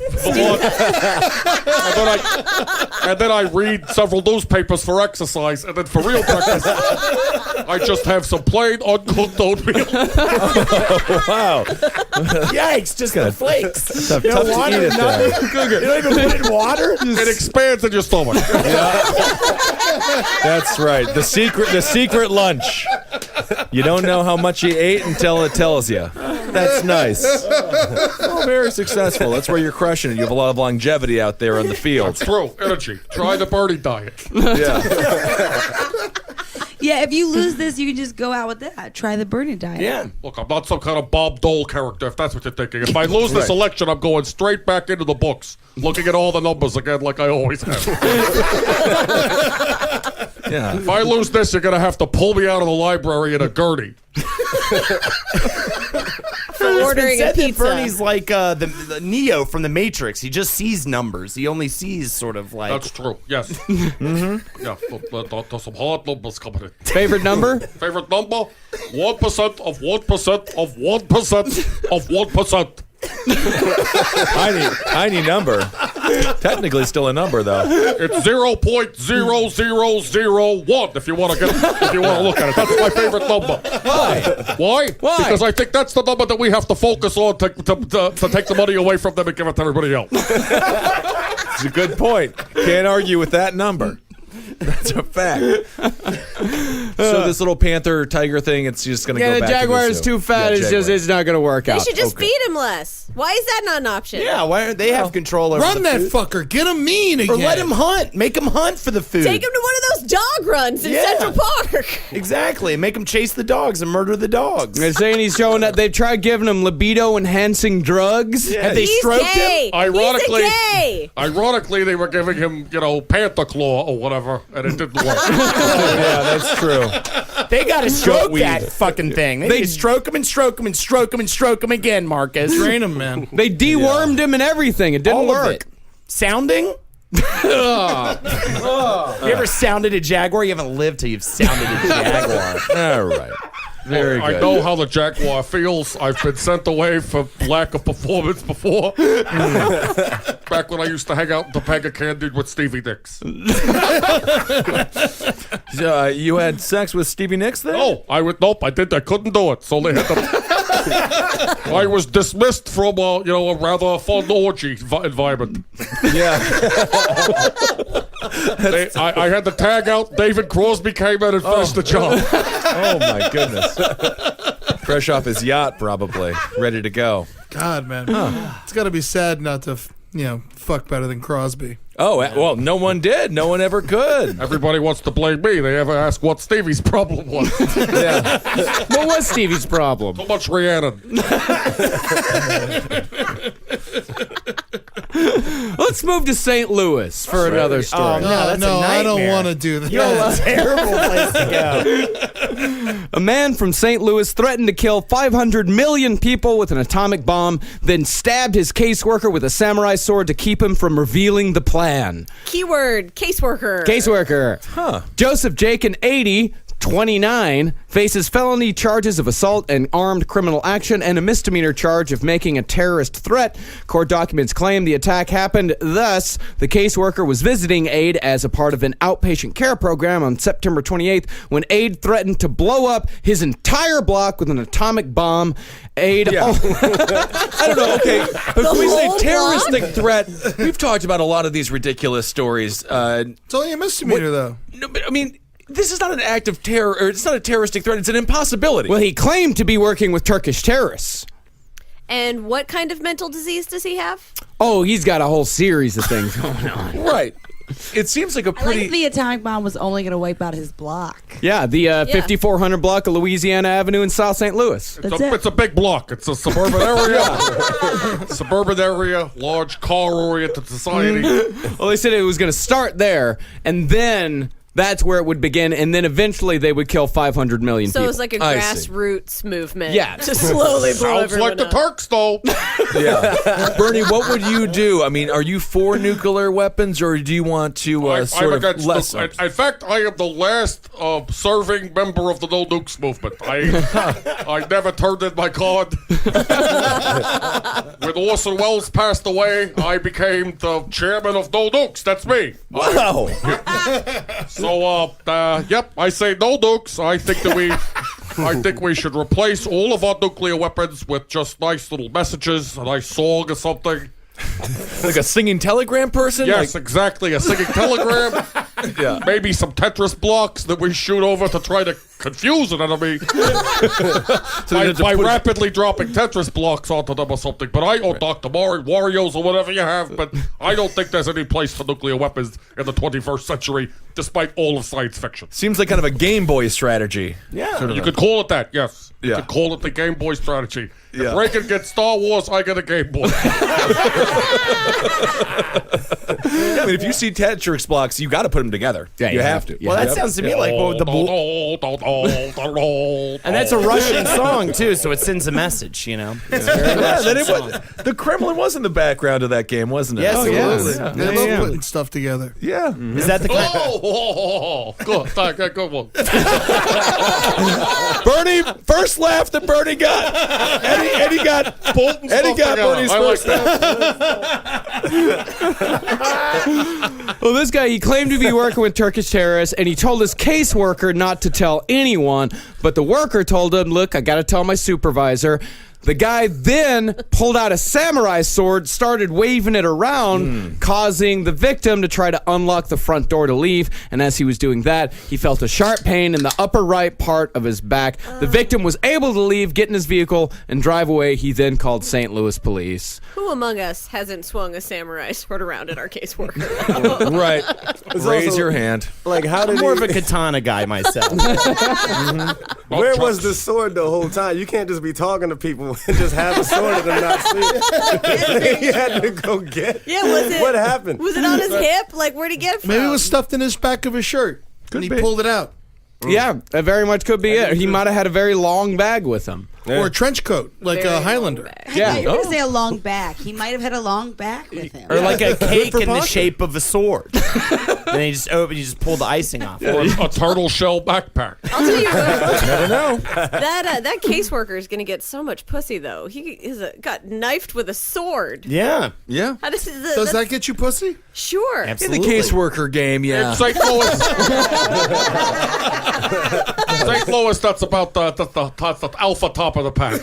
and then I read several newspapers for exercise, and then for real breakfast, I just have some plain uncooked oatmeal. Wow. Yikes! Just the flakes. Tough to eat it there. You don't even put it in water. It expands in your stomach. That's right. The secret lunch. You don't know how much you ate until it tells you. That's nice. Oh, very successful. That's where you're crushing it. You have a lot of longevity out there in the field. It's true. Energy. Try the Bernie diet. Yeah. Yeah, if you lose this, you can just go out with that. Try the Bernie diet. Yeah. Look, I'm not some kind of Bob Dole character, if that's what you're thinking. If I lose this election, I'm going straight back into the books, looking at all the numbers again like I always have. Yeah. If I lose this, you're going to have to pull me out of the library in a gurney. For ordering a said that pizza. Bernie's like the Neo from the Matrix. He just sees numbers. He only sees sort of like. That's true. Yes. Mm-hmm. Yeah. There's some hard numbers coming in. Favorite number? Favorite number? 1% of 1% of 1% of 1%. Tiny number. Technically still a number though. It's 0.0001 if you want to look at it. That's my favorite number. Why? Why? Why? Because I think that's the number that we have to focus on to take the money away from them and give it to everybody else. It's a good point. Can't argue with that number. That's a fact. So this little panther tiger thing, it's just going to go the back jaguar to the is zoo. too fat. Yeah, It's not going to work They out. should just feed him less. Why is that not an option? Yeah, why aren't they have control over Run the that food? fucker. Get him mean again. Or let him hunt. Make him hunt for the food. Take him to one of those dog runs in Central Park. Exactly. Make him chase the dogs and murder the dogs. They're saying he's showing that they've tried giving him libido-enhancing drugs. Yeah. Have they He's stroked gay. him? Ironically, He's a gay. Ironically, they were giving him, panther claw or whatever, and it didn't work. Yeah, that's true. They got to stroke weed. that fucking thing. They need to stroke him and stroke him and stroke him and stroke him again, Marcus. Drain him, man. They dewormed him and everything. It didn't All of work. it. Sounding? You ever sounded a jaguar? You haven't lived till you've sounded a jaguar. All right. Very good. I know how the jaguar feels. I've been sent away for lack of performance before. Back when I used to hang out in Topanga Canyon with Stevie Nicks. You had sex with Stevie Nicks then? No, I couldn't do it. So they had to. I was dismissed from a rather fun orgy environment. Yeah. I had to tag out. David Crosby came in and finished the job. Oh my goodness. Fresh off his yacht, probably ready to go. God, man. It's got to be sad not to, fuck better than Crosby. Oh, well, no one did. No one ever could. Everybody wants to blame me. They ever ask what Stevie's problem was. Yeah. What was Stevie's problem? So much Rhiannon. Let's move to St. Louis for another story. Oh, no, that's a I don't nightmare. want to do that. That's a terrible place to go. A man from St. Louis threatened to kill 500 million people with an atomic bomb, then stabbed his caseworker with a samurai sword to keep him from revealing the plan. Keyword, caseworker. Caseworker. Joseph Jakin, 80, 29, faces felony charges of assault and armed criminal action and a misdemeanor charge of making a terrorist threat. Court documents claim the attack happened. Thus, the caseworker was visiting Aid as a part of an outpatient care program on September 28th when Aid threatened to blow up his entire block with an atomic bomb. Aid. Yeah. I don't know. Okay, but when we say whole terroristic threat, we've talked about a lot of these ridiculous stories. It's only a misdemeanor, though. No, but I mean, this is not an act of terror, or it's not a terroristic threat. It's an impossibility. Well, he claimed to be working with Turkish terrorists. And what kind of mental disease does he have? Oh, he's got a whole series of things going on. Right. It seems like a I pretty. like the atomic bomb was only going to wipe out his block. Yeah, the 5400 block of Louisiana Avenue in South St. Louis. It's a big block. It's a suburban area. Suburban area, large car-oriented society. Well, they said it was going to start there, and then that's where it would begin, and then eventually they would kill 500 million So people. it's like a grassroots movement. Yeah. To slowly blow Sounds everyone like the up. Turks, though. Yeah. Bernie, what would you do? I mean, are you for nuclear weapons, or do you want to I'm sort of against lessen? in fact, I am the last serving member of the No Nukes movement. I never turned in my card. When Orson Welles passed away, I became the chairman of No Nukes. That's me. Wow. So, yep, I say no nukes. I think we should replace all of our nuclear weapons with just nice little messages, a nice song or something. Like a singing telegram person? Yes, exactly. A singing telegram. Yeah. Maybe some Tetris blocks that we shoot over to try to confuse an enemy by rapidly dropping Tetris blocks onto them or something. But Dr. Wario's or whatever you have, but I don't think there's any place for nuclear weapons in the 21st century, despite all of science fiction. Seems like kind of a Game Boy strategy. Yeah. You could call it that, yes. You Yeah. could call it the Game Boy strategy. Yeah. If Reagan gets Star Wars, I get a Game Boy. I mean, if you see Tetris blocks, you got to put them together. Yeah, you have to. Well, that sounds to me like the And that's a Russian song too, so it sends a message. You know, it's a very Russian song. The Kremlin was in the background of that game, wasn't it? Yes, it was. Yeah. They love putting stuff together. Yeah. Is that the kind? Good one. Bernie, first laugh that Bernie got. Eddie got Bernie's first laugh. Well, this guy, he claimed to be working with Turkish terrorists, and he told his caseworker not to tell anyone, but the worker told him, look, I got to tell my supervisor. The guy then pulled out a samurai sword, started waving it around, causing the victim to try to unlock the front door to leave. And as he was doing that, he felt a sharp pain in the upper right part of his back. The victim was able to leave, get in his vehicle, and drive away. He then called St. Louis police. Who among us hasn't swung a samurai sword around at our caseworker? Right. Raise your hand. Like, how did I'm more of a katana guy myself. Where was the sword the whole time? You can't just be talking to people and just have a sword and them not see it. He had to go get. Yeah, was it? What happened? Was it on his hip? Like, where'd he get it from? Maybe it was stuffed in his back of his shirt. And he pulled it out. Yeah, that very much could be it. He might have had a very long bag with him. Or a trench coat, like Very a Highlander. Yeah. I was going to say a long back. He might have had a long back with him. Or like a cake in the shape of a sword. And you just pull the icing off. Or a turtle shell backpack. I'll tell you what. Never know. That caseworker is going to get so much pussy, though. He got knifed with a sword. Yeah. Yeah. How does that get you pussy? Sure. Absolutely. In the caseworker game, yeah. St. Louis. St. Louis, that's about the alpha top of the pack.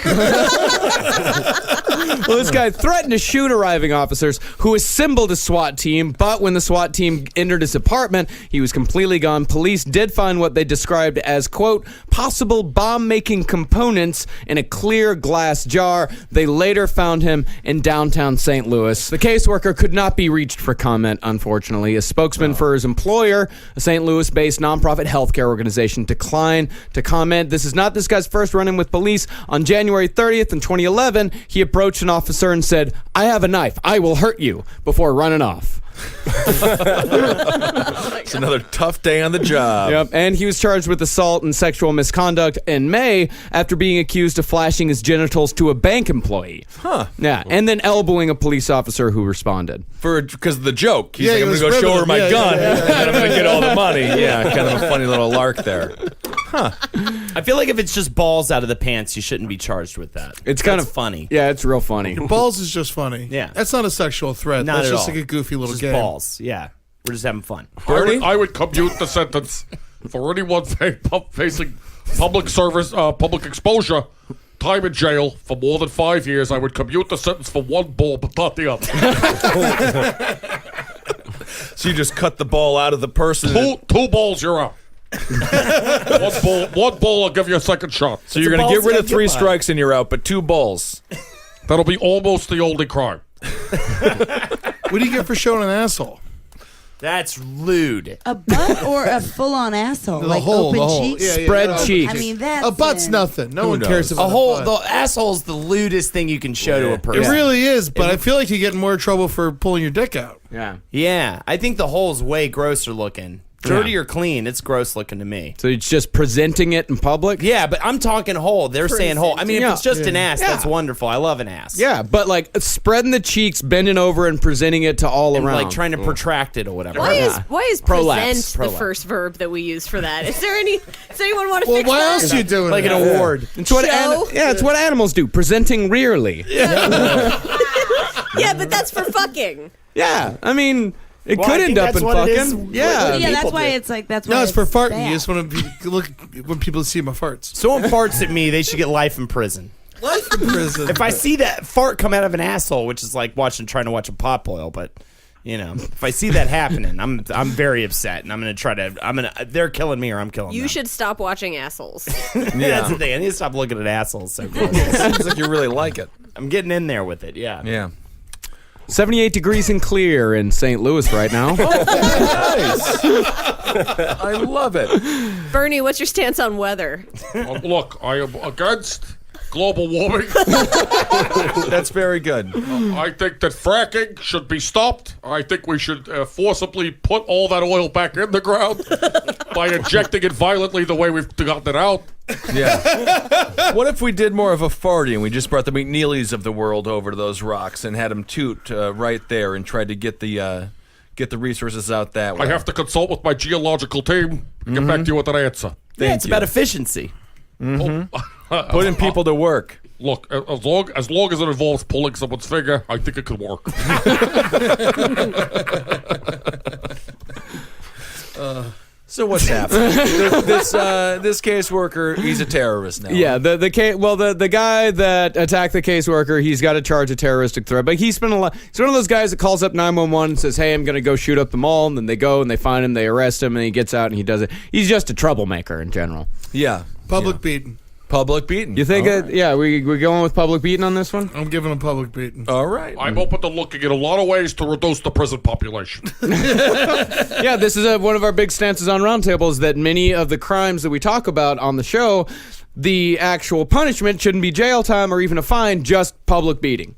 Well, this guy threatened to shoot arriving officers who assembled a SWAT team, but when the SWAT team entered his apartment, he was completely gone. Police did find what they described as, quote, possible bomb-making components in a clear glass jar. They later found him in downtown St. Louis. The caseworker could not be reached for comment, unfortunately. A spokesman for his employer, a St. Louis-based nonprofit healthcare organization, declined to comment. This is not this guy's first run-in with police. On January 30th in 2011, he approached an officer and said, I have a knife. I will hurt you, before running off. It's another tough day on the job. Yep, and he was charged with assault and sexual misconduct in May after being accused of flashing his genitals to a bank employee. Huh. Yeah, and then elbowing a police officer who responded. Because of the joke. He's Yeah, like, he I'm was going to go show her riveting. my Yeah, gun, yeah, yeah. and then I'm going to get all the money. Yeah, kind of a funny little lark there. I feel like if it's just balls out of the pants, you shouldn't be charged with that. It's kind That's of funny. Yeah, it's real funny. Balls is just funny. Yeah. That's not a sexual threat. Not That's at just all. like a goofy little Just game. balls. Yeah. We're just having fun. I would commute the sentence for anyone facing public service, public exposure, time in jail for more than 5 years. I would commute the sentence for one ball, but not the other. So you just cut the ball out of the person. Two balls, you're out. One ball, I'll give you a second shot. So you're going to get rid of 3 strikes and you're out, but 2 balls. That'll be almost the only crime. What do you get for showing an asshole? That's lewd. A butt or a full-on asshole? Like open cheeks? Yeah, Spread yeah. cheeks. I mean, that's... A butt's nothing. No one cares about A whole, a the butt. asshole's the lewdest thing you can show to a person. It really is, but I feel like you get in more trouble for pulling your dick out. Yeah. Yeah, I think the hole's way grosser looking. Dirty or clean, it's gross looking to me. So it's just presenting it in public? Yeah, but I'm talking hole. They're saying hole. I mean, if it's just an ass, that's wonderful. I love an ass. Yeah, but like spreading the cheeks, bending over, and presenting it to all And around. like trying to protract it or whatever. Why is Prolapse. present the first verb that we use for that? Is there any? Does anyone want to Well, fix why that? else are you doing Like an that? award. It's what Show? it's what animals do, presenting rearly. Yeah, but that's for fucking. Yeah, I mean, it Well, could I end think up that's in what it is. fucking. Yeah, People that's why do. it's like... That's why No, it's for farting. bad. You just want to look when people see my farts. Someone farts at me, they should get life in prison. Life in prison. If I see that fart come out of an asshole, which is like trying to watch a pot boil, but you know, if I see that happening, I'm very upset, and I'm gonna they're killing me or I'm killing them. You should stop watching assholes. That's the thing. I need to stop looking at assholes so close. Seems like you really like it. I'm getting in there with it. Yeah. Yeah. 78 degrees and clear in St. Louis right now. Nice. I love it. Bernie, what's your stance on weather? Look, I am against global warming. That's very good. I think that fracking should be stopped. I think we should forcibly put all that oil back in the ground. by injecting it violently the way we've gotten it out. Yeah. What if we did more of a farty and we just brought the McNeelys of the world over to those rocks and had them toot right there and tried to get the resources out that way? I have to consult with my geological team and get back to you with an answer. It's about efficiency. Putting people to work. Look, as long as it involves pulling someone's finger, I think it could work. So what's happening? This caseworker, he's a terrorist now. Yeah, the guy that attacked the caseworker, he's got to charge a terroristic threat. But he's one of those guys that calls up 911 and says, "Hey, I'm going to go shoot up the mall." And then they go and they find him, they arrest him, and he gets out and he does it. He's just a troublemaker in general. Yeah. Public beating. Public beating. You think we're going with public beating on this one? I'm giving a public beating. All right. I'm open to looking at a lot of ways to reduce the prison population. Yeah, this is one of our big stances on Roundtable is that many of the crimes that we talk about on the show, the actual punishment shouldn't be jail time or even a fine, just public beating.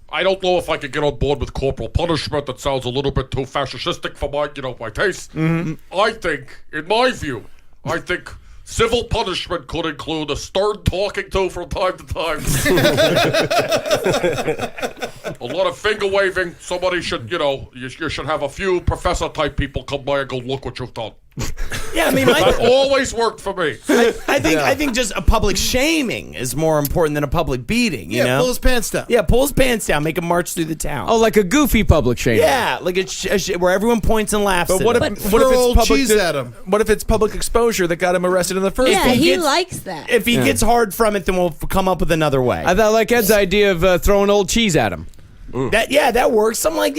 I don't know if I could get on board with corporal punishment. That sounds a little bit too fascistic for my taste. I think, in my view, civil punishment could include a stern talking to from time to time. A lot of finger waving. Somebody should, you should have a few professor-type people come by and go, look what you've done. Yeah, I mean, that always worked for me. I think just a public shaming is more important than a public beating. You know, pull his pants down. Yeah, pull his pants down, make him march through the town. Oh, like a goofy public shaming. Yeah, like where everyone points and laughs. But what if it's public at him? What if it's public exposure that got him arrested in the first Yeah, place? he likes that. If he gets hard from it, then we'll come up with another way. I thought like Ed's idea of throwing old cheese at him. That works. Something like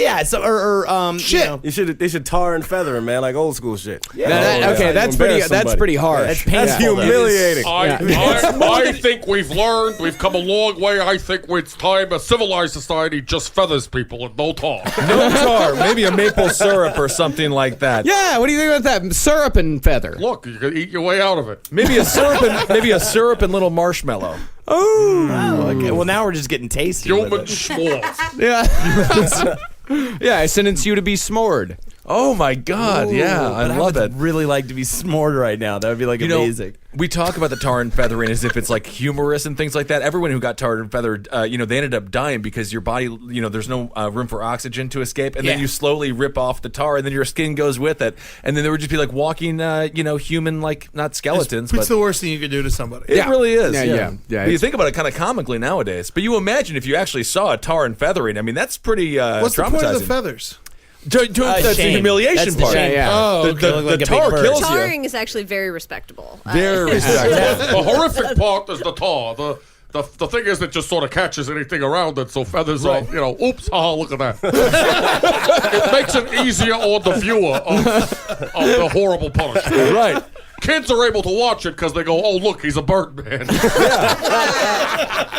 shit. They should tar and feather him, man, like old school shit. Yeah. That's pretty harsh. That's humiliating. I think we've come a long way. I think it's time a civilized society just feathers people and no tar. No tar, maybe a maple syrup or something like that. Yeah, what do you think about that? Syrup and feather. Look, you can eat your way out of it. Maybe a syrup and little marshmallow. Oh, okay. Well, now we're just getting tasty. Human s'mores. Yeah. Yeah, I sentence you to be s'mored. Oh my God! Yeah, I love it. I'd really like to be s'mored right now. That would be amazing. We talk about the tar and feathering as if it's like humorous and things like that. Everyone who got tarred and feathered, they ended up dying because your body, there's no room for oxygen to escape, and then you slowly rip off the tar, and then your skin goes with it, and then there would just be like walking, human, like not skeletons. It's the worst thing you could do to somebody. It really is. Yeah. But you think about it kind of comically nowadays, but you imagine if you actually saw a tar and feathering. I mean, that's pretty What's traumatizing. the point of the feathers? That's the humiliation That's the part. shame. Oh, The tar kills you. Tarring is actually very respectable. Very respectable. The horrific part is the tar. The thing is, it just sort of catches anything around it, so feathers are, oops, look at that. It makes it easier on the viewer of the horrible punishment. Right. Kids are able to watch it because they go, oh, look, he's a Birdman.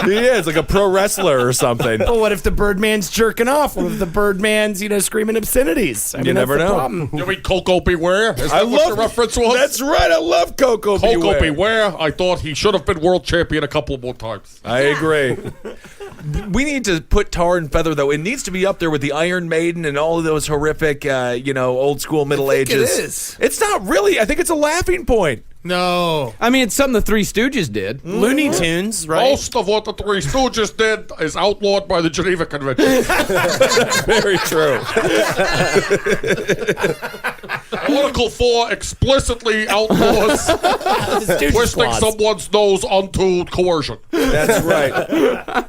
He is like a pro wrestler or something. But what if the Birdman's jerking off? What if the Birdman's, screaming obscenities? You never know. Problem. You mean Coco Beware? Is that what the reference was? That's right. I love Coco Beware. Coco Beware. I thought he should have been world champion a couple more times. I agree. We need to put tar and feather, though. It needs to be up there with the Iron Maiden and all of those horrific, old school Middle Ages. It is. It's not really. I think it's a laughing point. No. I mean, it's something the Three Stooges did. Looney Tunes, right? Most of what the Three Stooges did is outlawed by the Geneva Convention. Very true. Article 4 explicitly outlaws twisting someone's nose unto coercion. That's right.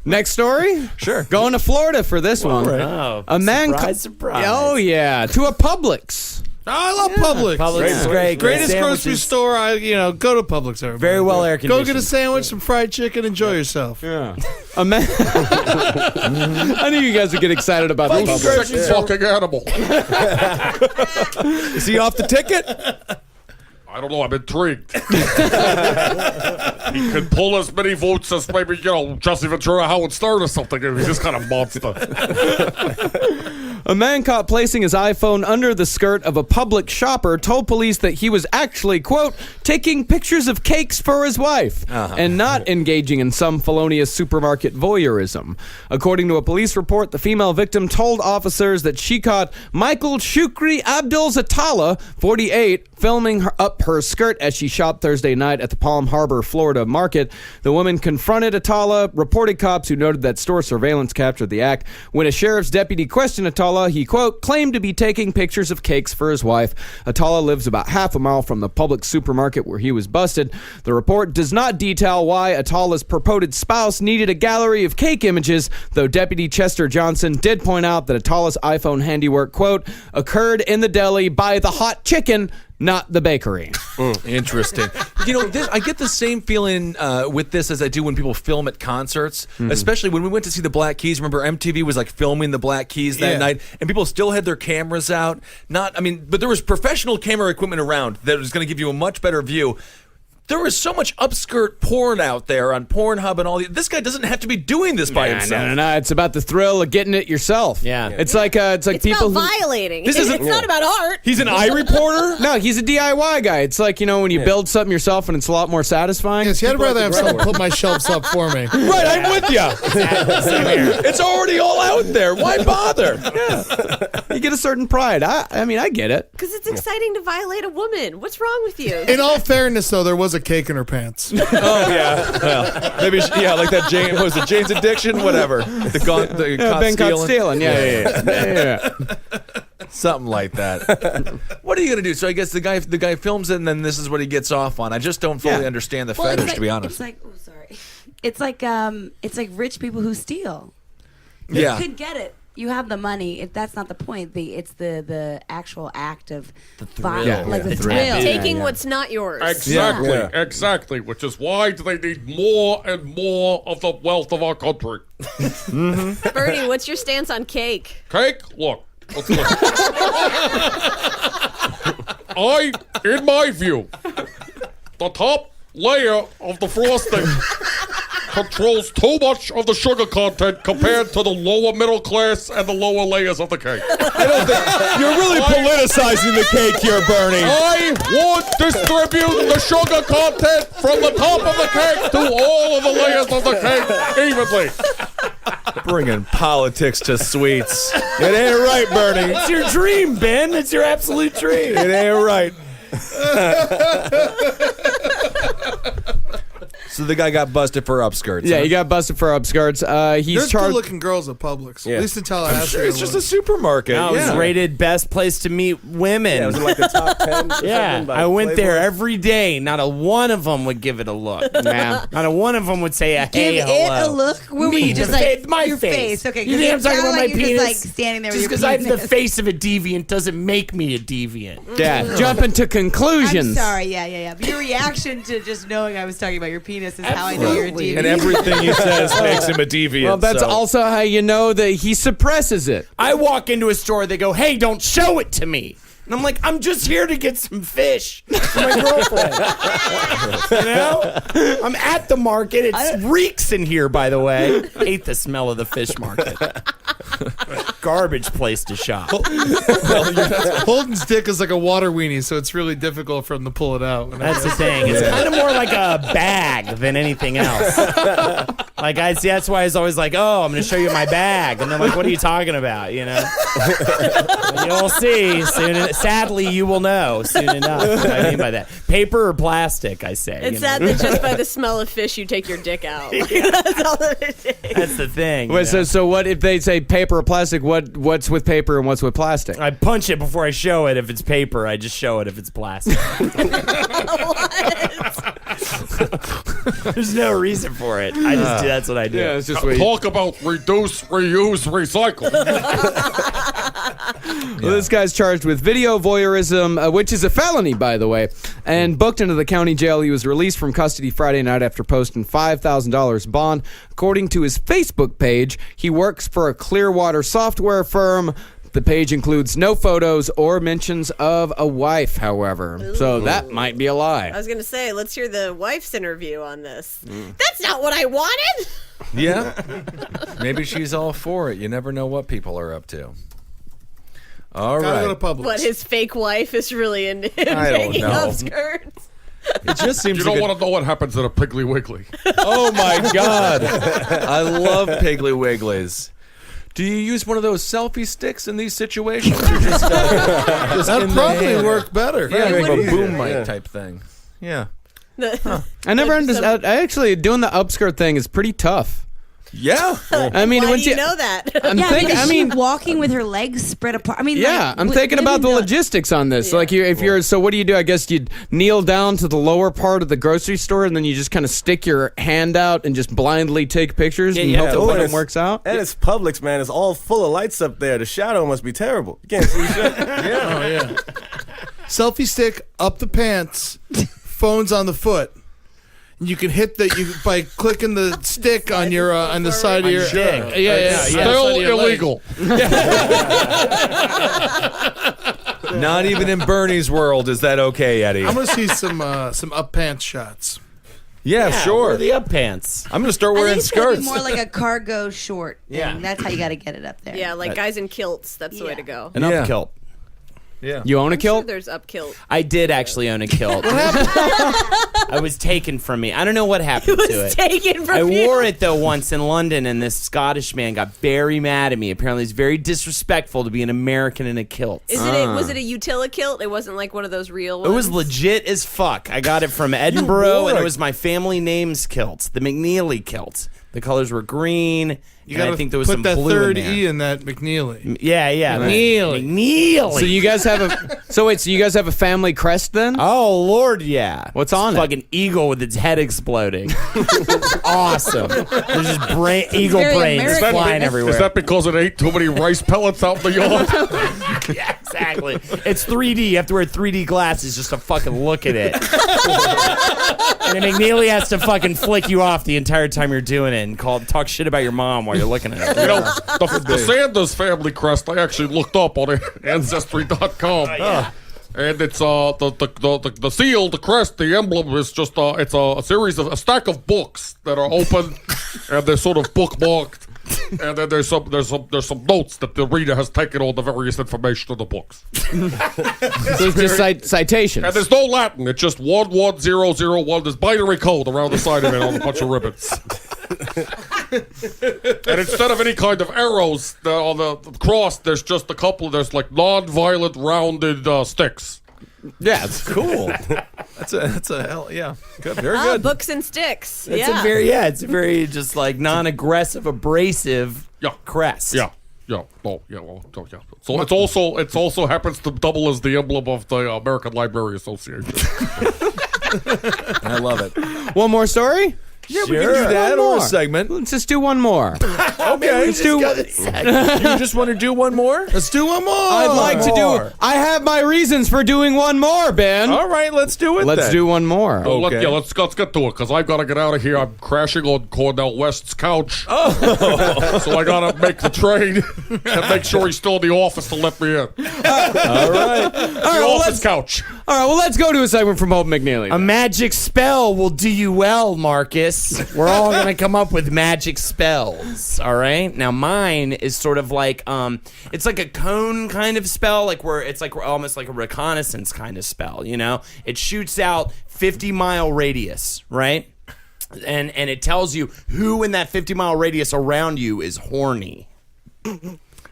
Next story? Sure. Going to Florida for this one. Oh, A man surprise. Oh, yeah. To a Publix. Oh, I love Publix. Publix is great. Greatest Sandwiches. grocery store. Go to Publix. Everybody. Very well air Go conditioned. get a sandwich, some fried chicken, enjoy yourself. Yeah. A man. I knew you guys would get excited about this. Sick fucking animal. Is he off the ticket? I don't know. I'm intrigued. He could pull as many votes as maybe, Jesse Ventura, Howard Stern or something. He's just kind of monster. A man caught placing his iPhone under the skirt of a Publix shopper told police that he was actually, quote, taking pictures of cakes for his wife and not engaging in some felonious supermarket voyeurism. According to a police report, the female victim told officers that she caught Michael Shukri Abdul Zatala, 48, filming up her skirt as she shopped Thursday night at the Palm Harbor, Florida market. The woman confronted Atala, reported cops who noted that store surveillance captured the act. When a sheriff's deputy questioned Atala, he, quote, claimed to be taking pictures of cakes for his wife. Atala lives about half a mile from the Publix supermarket where he was busted. The report does not detail why Atala's purported spouse needed a gallery of cake images, though Deputy Chester Johnson did point out that Atala's iPhone handiwork, quote, occurred in the deli by the hot chicken, not the bakery. Interesting. You know, I get the same feeling with this as I do when people film at concerts, especially when we went to see the Black Keys. Remember, MTV was like filming the Black Keys that night, and people still had their cameras out. But there was professional camera equipment around that was going to give you a much better view. There was so much upskirt porn out there on Pornhub and all. This guy doesn't have to be doing this by himself. No. It's about the thrill of getting it yourself. Yeah. It's like people about violating. This It's not about art. He's an eye reporter? No, he's a DIY guy. It's like, when you build something yourself and it's a lot more satisfying. Yes, I'd rather have someone put my shelves up for me. Right, I'm with you. It's already all out there. Why bother? Yeah. You get a certain pride. I get it. Because it's exciting to violate a woman. What's wrong with you? In all fairness, though, there was a cake in her pants. Oh yeah, well, maybe like that. James, was it Jane's Addiction? Whatever. The caught Ben stealing. caught stealing. Yeah. Something like that. What are you gonna do? So I guess the guy films it, and then this is what he gets off on. I just don't fully understand the fetish, to be honest. It's like rich people who steal. Yeah. You could get it. You have the money. That's not the point. It's the actual act of the thrill. the thrill. Taking what's not yours. Exactly. Which is why they need more and more of the wealth of our country. Bernie, what's your stance on cake? Cake? Look. In my view, the top layer of the frosting controls too much of the sugar content compared to the lower middle class and the lower layers of the cake. You're really politicizing the cake here, Bernie. I would distribute the sugar content from the top of the cake to all of the layers of the cake evenly. Bringing politics to sweets. It ain't right, Bernie. It's your dream, Ben. It's your absolute dream. It ain't right. So the guy got busted for upskirts. Yeah, he got busted for upskirts. He's There's charged. good-looking girls at Publix. At least in Tallahassee. Sure, it's just a supermarket. No, it was rated best place to meet women. Yeah, it was in like the top 10. Yeah, I went there every day. Not a one of them would give it a look. Not a one of them would say a hey, Give hello. it a look. Where Me, you just the like my your face. Okay, you think I'm talking about my you're penis? Just like standing there Just with because your I have the penis. face of a deviant doesn't make me a deviant. Yeah, jumping to conclusions. I'm sorry. Yeah. But your reaction to just knowing I was talking about your penis is how I know you're a deviant. And everything he says makes him a deviant. Well, that's also how you know that he suppresses it. I walk into a store, they go, hey, don't show it to me. And I'm like, I'm just here to get some fish for my girlfriend. I'm at the market. It reeks in here, by the way. I hate the smell of the fish market. Garbage place to shop. Holden's dick is like a water weenie, so it's really difficult for him to pull it out. That's the thing. It's kind of more like a bag than anything else. That's why I was always like, oh, I'm going to show you my bag. And they're like, what are you talking about, You'll see soon. Sadly, you will know soon enough what I mean by that. Paper or plastic, I say. It's sad that just by the smell of fish, you take your dick out. That's all that it takes. That's the thing. Wait, so what if they say paper or plastic? What's with paper and what's with plastic? I punch it before I show it. If it's paper, I just show it if it's plastic. There's no reason for it. I just do. That's what I do. Yeah, it's just Talk about reduce, reuse, recycle. Well, this guy's charged with video voyeurism, which is a felony, by the way, and booked into the county jail. He was released from custody Friday night after posting $5,000 bond. According to his Facebook page, he works for a Clearwater software firm. The page includes no photos or mentions of a wife, however. Ooh. So that might be a lie. I was going to say, let's hear the wife's interview on this. That's not what I wanted. Yeah. Maybe she's all for it. You never know what people are up to. All Gotta right. go to Publix. What, his fake wife is really into him I don't taking know. off skirts? It just seems You like don't want to know what happens at a Piggly Wiggly. Oh my God. I love Piggly Wigglies. Do you use one of those selfie sticks in these situations? Or just, That'd probably work better. Yeah, like a wouldn't- boom mic type thing. Yeah. I never understood. I actually doing the upskirt thing is pretty tough. Yeah. I mean, Why once do you know that? I'm Yeah, thinking. because I mean, she's walking with her legs spread apart. I mean, yeah, like, I'm thinking about the women logistics on this. Like, if you're, so what do? I guess you'd kneel down to the lower part of the grocery store, and then you just kind of stick your hand out and just blindly take pictures and hope the plan works out. And it's Publix, man. It's all full of lights up there. The shadow must be terrible. You can't see shit. Oh, yeah. Selfie stick up the pants, phones on the foot. You can hit by clicking the stick on your on the side of your yeah. Still illegal. Not even in Bernie's world is that okay, Eddie. I'm gonna see some up pants shots. Yeah, sure. Wear the up pants. I'm gonna start I wearing think it's gonna be skirts. more like a cargo short. Yeah. Thing. That's how you got to get it up there. Yeah, like guys in kilts. That's the way to go. An up kilt. Yeah. You own a I'm sure kilt? there's up kilt. I did actually own a kilt. I was taken from me. I don't know what happened to it. Taken from I you. wore it though once in London, and this Scottish man got very mad at me. Apparently, it's very disrespectful to be an American in a kilt. Was it a utility kilt? It wasn't like one of those real ones. It was legit as fuck. I got it from Edinburgh, and it was my family name's kilt, the McNeely kilt. The colors were green. You and gotta I think there was put some that blue third in there. E in that McNeely. Yeah. McNeely. So you guys have a so you guys have a family crest then? Oh Lord, yeah. What's on it? Fucking eagle with its head exploding. Awesome. There's just eagle very brains American. flying everywhere. Is that because it ate too many rice pellets out in the yard? Yeah, exactly. It's 3D. You have to wear 3D glasses just to fucking look at it. And then McNeely has to fucking flick you off the entire time you're doing it and talk shit about your mom while you're looking at it. You know, the Sanders family crest, I actually looked up on Ancestry.com. And it's the seal, the crest, the emblem is just it's a series of a stack of books that are open and they're sort of bookmarked. And then there's some notes that the reader has taken all the various information of the books. So it's just citations. And there's no Latin. It's just 11001. There's binary code around the side of it on a bunch of ribbons. And instead of any kind of arrows on the cross, there's just a couple. There's like non-violent rounded sticks. Yeah, it's Cool. That's a hell yeah. Good. Very good. Books and sticks. It's yeah. it's a very just like non-aggressive, abrasive crest. Yeah. So it also happens to double as the emblem of the American Library Association. I love it. One more story? Yeah, we can do that or a segment. Let's just do one more. Okay. Let's do. You just want to do one more? Let's do one more. I'd like to do. I have my reasons for doing one more, Ben. All right, let's do it. Let's do one more. Okay. Let's get to it because I've got to get out of here. I'm crashing on Cornell West's couch. Oh. So I got to make the train and make sure he's still in the office to let me in. All right. The office couch. All right, well, let's go to a segment from Holden McNeely. A magic spell will do you well, Marcus. We're all going to come up with magic spells, all right? Now, mine is sort of like, it's like a cone kind of spell, like where it's like almost like a reconnaissance kind of spell, you know? It shoots out 50-mile radius, right? And it tells you who in that 50-mile radius around you is horny.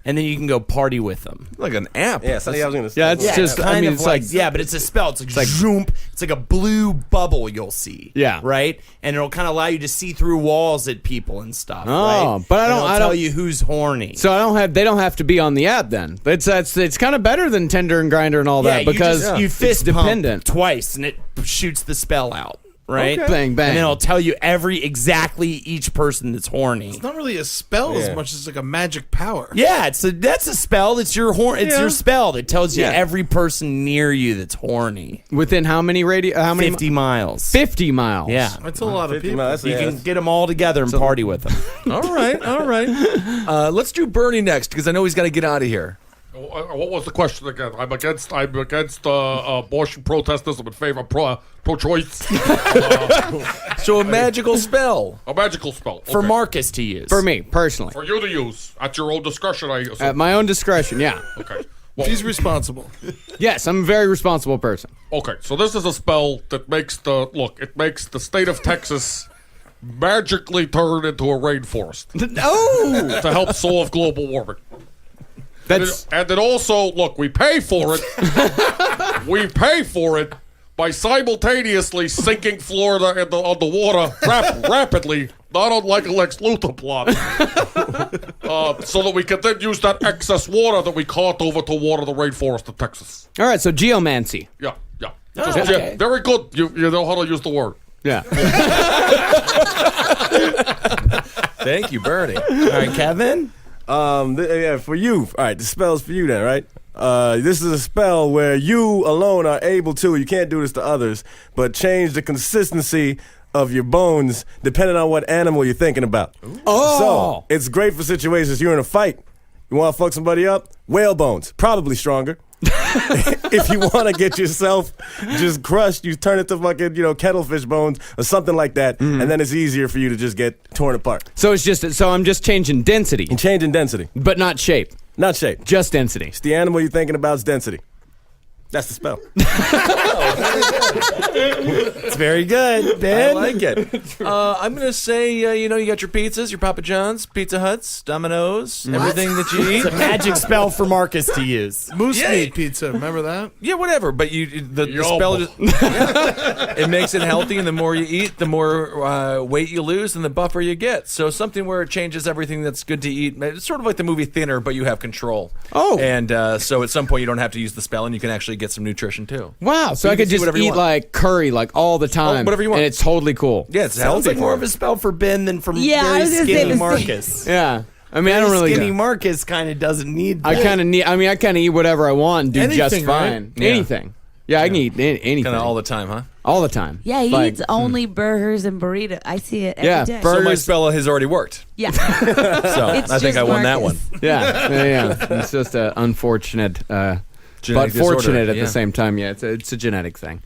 And then you can go party with them. Like an app. Yeah, something I was gonna say. Yeah, it's just. I mean, it's like. yeah, but it's a spell. It's like zoom. It's like a blue bubble you'll see. Yeah. Right? And it'll kind of allow you to see through walls at people and stuff. Oh, right? but I And don't- it'll I tell don't- you who's horny. So they don't have to be on the app then. It's kind of better than Tinder and Grindr and all yeah, that because you it's fist pump dependent. twice and it shoots the spell out. Right? Okay. Bang, bang. And then it'll tell you exactly each person that's horny. It's not really a spell as much as like a magic power. Yeah, that's a spell. It's your your spell that tells you every person near you that's horny. Within how many 50 miles. 50 miles. Yeah. That's a lot of people. You can get them all together and party with them. All right. Let's do Bernie next because I know he's got to get out of here. What was the question again? I'm against abortion protesters. I'm in favor of pro-choice. So a magical spell. A magical spell. For Okay. Marcus to use. For me, personally. For you to use at your own discretion, I assume. At my own discretion, yeah. Okay. She's responsible. Yes, I'm a very responsible person. Okay, so this is a spell that makes the state of Texas magically turn into a rainforest. Oh! To help solve global warming. That's And it also, look, we pay for it. We pay for it by simultaneously sinking Florida on the water rapidly, not unlike a Lex Luthor plot, so that we can then use that excess water that we caught over to water the rainforest of Texas. all right. So geomancy. Yeah. Oh, Just, okay. yeah, very good. You know how to use the word. Yeah. Thank you, Bernie. All right, Kevin. Yeah, for you. All right, the spell's for you then, right? This is a spell where you alone are able to, you can't do this to others, but change the consistency of your bones depending on what animal you're thinking about. Oh. So, it's great for situations. You're in a fight. You want to fuck somebody up? Whale bones. Probably stronger. If you want to get yourself just crushed, you turn it to fucking, kettlefish bones or something like that, and then it's easier for you to just get torn apart. So I'm just changing density. And changing density. But not shape. Not shape. Just density. It's the animal you're thinking about is density. That's the spell. It's very good, Ben. I like it. I'm going to say, you got your pizzas, your Papa John's, Pizza Huts, Domino's, everything that you eat. It's a magic spell for Marcus to use. Moose meat pizza. Remember that? Yeah, whatever. But the spell just it makes it healthy, and the more you eat, the more weight you lose, and the buffer you get. So something where it changes everything that's good to eat. It's sort of like the movie Thinner, but you have control. Oh. And so at some point you don't have to use the spell, and you can actually get some nutrition too. Wow. So You I can could do just whatever you eat want. like curry like all the time. whatever you want. And it's totally cool. Yeah, it's Sounds healthy like for more him. of a spell for Ben than for Yeah, I very was gonna say skinny the same. Marcus. Yeah. I mean, I don't Very really. skinny Marcus kind of doesn't need. I kind of eat whatever I want and do just Anything, right? fine. Yeah. Anything. Yeah, I can eat anything. Kind of all the time, huh? All the time. Yeah, he Like, eats only burgers and burritos. I see it every Yeah, day. So my Burgers. spell has already worked. Yeah. So It's I think just I won that Marcus. one. Yeah. It's just an unfortunate, but Genetic fortunate disorder, at yeah. the same time. Yeah, it's a genetic thing.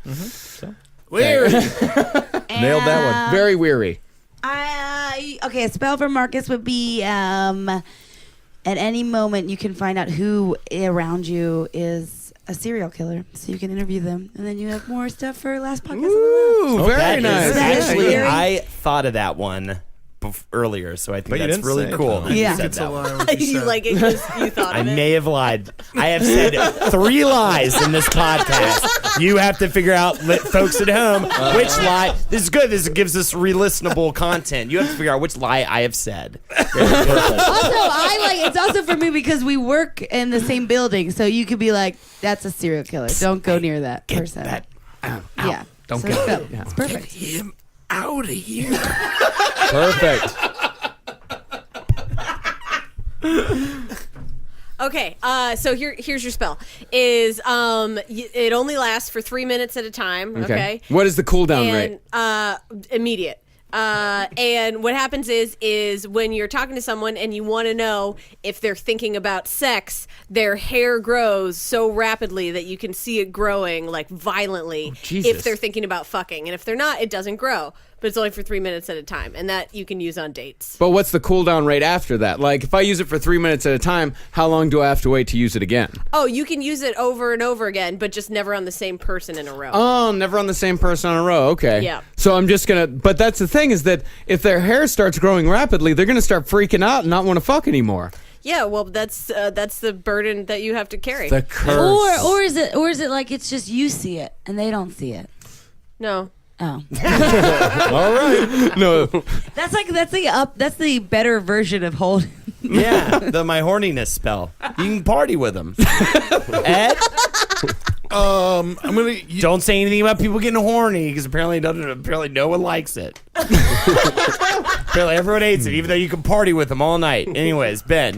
Weird. Nailed that one. Very weary. Okay, a spell for Marcus would be at any moment you can find out who around you is a serial killer, so you can interview them, and then you have more stuff for last podcast. Ooh, very That is- nice. That is Actually, very- I thought of that one earlier, so I think But you that's didn't really say it, cool. though. that you Yeah. said It's a that one. lie what you You said. like it because you thought I of it. may have lied. I have said 3 lies in this podcast. You have to figure out, folks at home, which lie. This is good. This gives us re-listenable content. You have to figure out which lie I have said. Also, I like it's also for me because we work in the same building, so you could be like, "That's a serial killer. Don't go near that person." that Yeah, Don't so go. spell. Yeah. It's perfect. him out of here. Perfect. Okay, so here's your spell. It only lasts for 3 minutes at a time. Okay. What is the cooldown rate? And immediate. And what happens is when you're talking to someone and you want to know if they're thinking about sex, their hair grows so rapidly that you can see it growing like violently Jesus. if they're thinking about fucking. And if they're not, it doesn't grow. But it's only for 3 minutes at a time. And that you can use on dates. But what's the cooldown rate after that? Like, if I use it for 3 minutes at a time, how long do I have to wait to use it again? Oh, you can use it over and over again, but just never on the same person in a row. Oh, never on the same person on a row. Okay. Yeah. So I'm just gonna. But that's the thing is that if their hair starts growing rapidly, they're gonna start freaking out and not want to fuck anymore. Yeah, well, that's the burden that you have to carry. The curse. Or is it like it's just you see it and they don't see it? No. Oh, All right. No. that's the better version of Holden. Yeah, my horniness spell. You can party with them. Ed, I'm gonna. don't say anything about people getting horny because apparently no one likes it. Apparently everyone hates it, even though you can party with them all night. Anyways, Ed.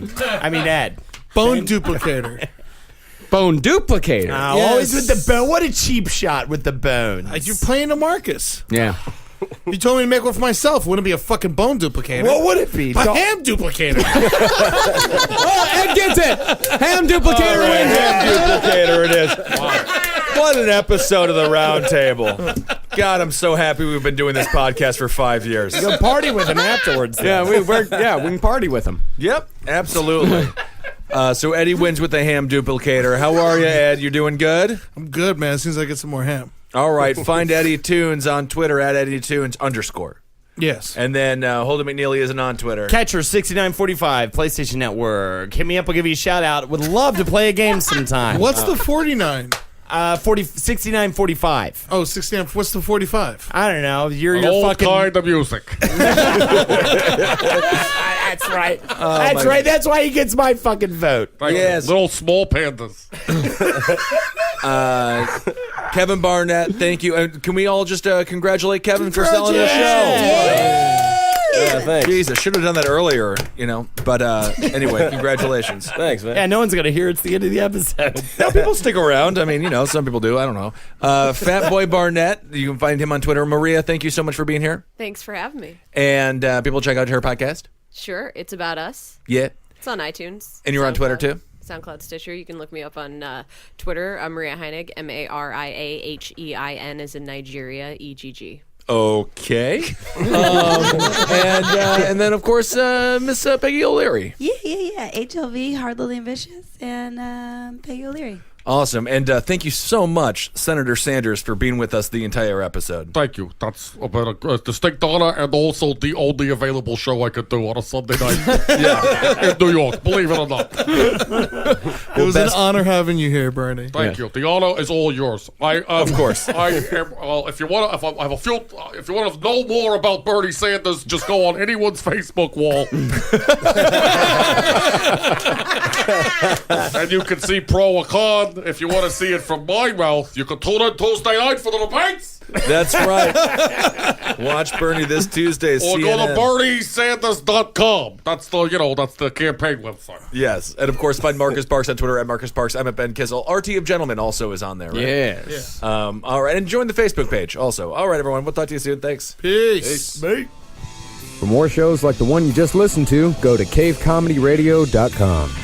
Bone duplicator. Bone duplicator. Always with the bone. What a cheap shot with the bones. You're playing to Marcus. Yeah. You told me to make one for myself. Wouldn't it be a fucking bone duplicator? What would it be? A ham duplicator. Oh, Ed gets it. Ham duplicator wins. Duplicator it is. What an episode of the Roundtable. God, I'm so happy we've been doing this podcast for 5 years. Go party with him afterwards. Yeah, we can party with them. Yep, absolutely. So Eddie wins with the ham duplicator. How are you, Ed? You doing good? I'm good, man. As soon as I get some more ham. All right. Find Eddie Tunes on Twitter at @EddieTunes_. Yes. And then Holden McNeely isn't on Twitter. Catcher6945, PlayStation Network. Hit me up. I'll give you a shout out. Would love to play a game sometime. What's the 49? 6945. Oh, 69. What's the 45? I don't know. You're All fucking kind of music. That's right. That's right. That's why he gets my fucking vote. Yes. Little small pandas. Kevin Barnett, thank you. And can we all just congratulate Kevin for selling the show? Yeah, thanks. Jesus, should have done that earlier, But anyway, congratulations. Thanks, man. Yeah, no one's going to hear it's the end of the episode. No, people stick around. I mean, some people do. I don't know. Fat Boy Barnett, you can find him on Twitter. Maria, thank you so much for being here. Thanks for having me. And people check out her podcast. Sure, it's about us. Yeah. It's on iTunes. And you're on Twitter, too? SoundCloud, Stitcher. You can look me up on Twitter. I'm Maria Heinig, MariaHein, as in Nigeria, EGG. Okay. And then, of course, Miss Peggy O'Leary. Yeah. HLV, Hardly Ambitious, and Peggy O'Leary. Awesome. And thank you so much, Senator Sanders, for being with us the entire episode. Thank you. That's about a distinct honor and also the only available show I could do on a Sunday night in New York, believe it or not. It was an honor having you here, Bernie. Thank you. The honor is all yours. Of course. If you want to know more about Bernie Sanders, just go on anyone's Facebook wall. And you can see pro or con. If you want to see it from my mouth, you can tune in Tuesday night for the debates. That's right. Watch Bernie this Tuesday. Or CNN. go to BernieSanders.com. That's the campaign website. Yes. And of course, find Marcus Parks on Twitter at Marcus Parks. I'm at Ben Kissel. RT of Gentlemen also is on there, right? Yes. Yeah. All right. And join the Facebook page also. All right, everyone. We'll talk to you soon. Thanks. Peace. Mate. For more shows like the one you just listened to, go to cavecomedyradio.com.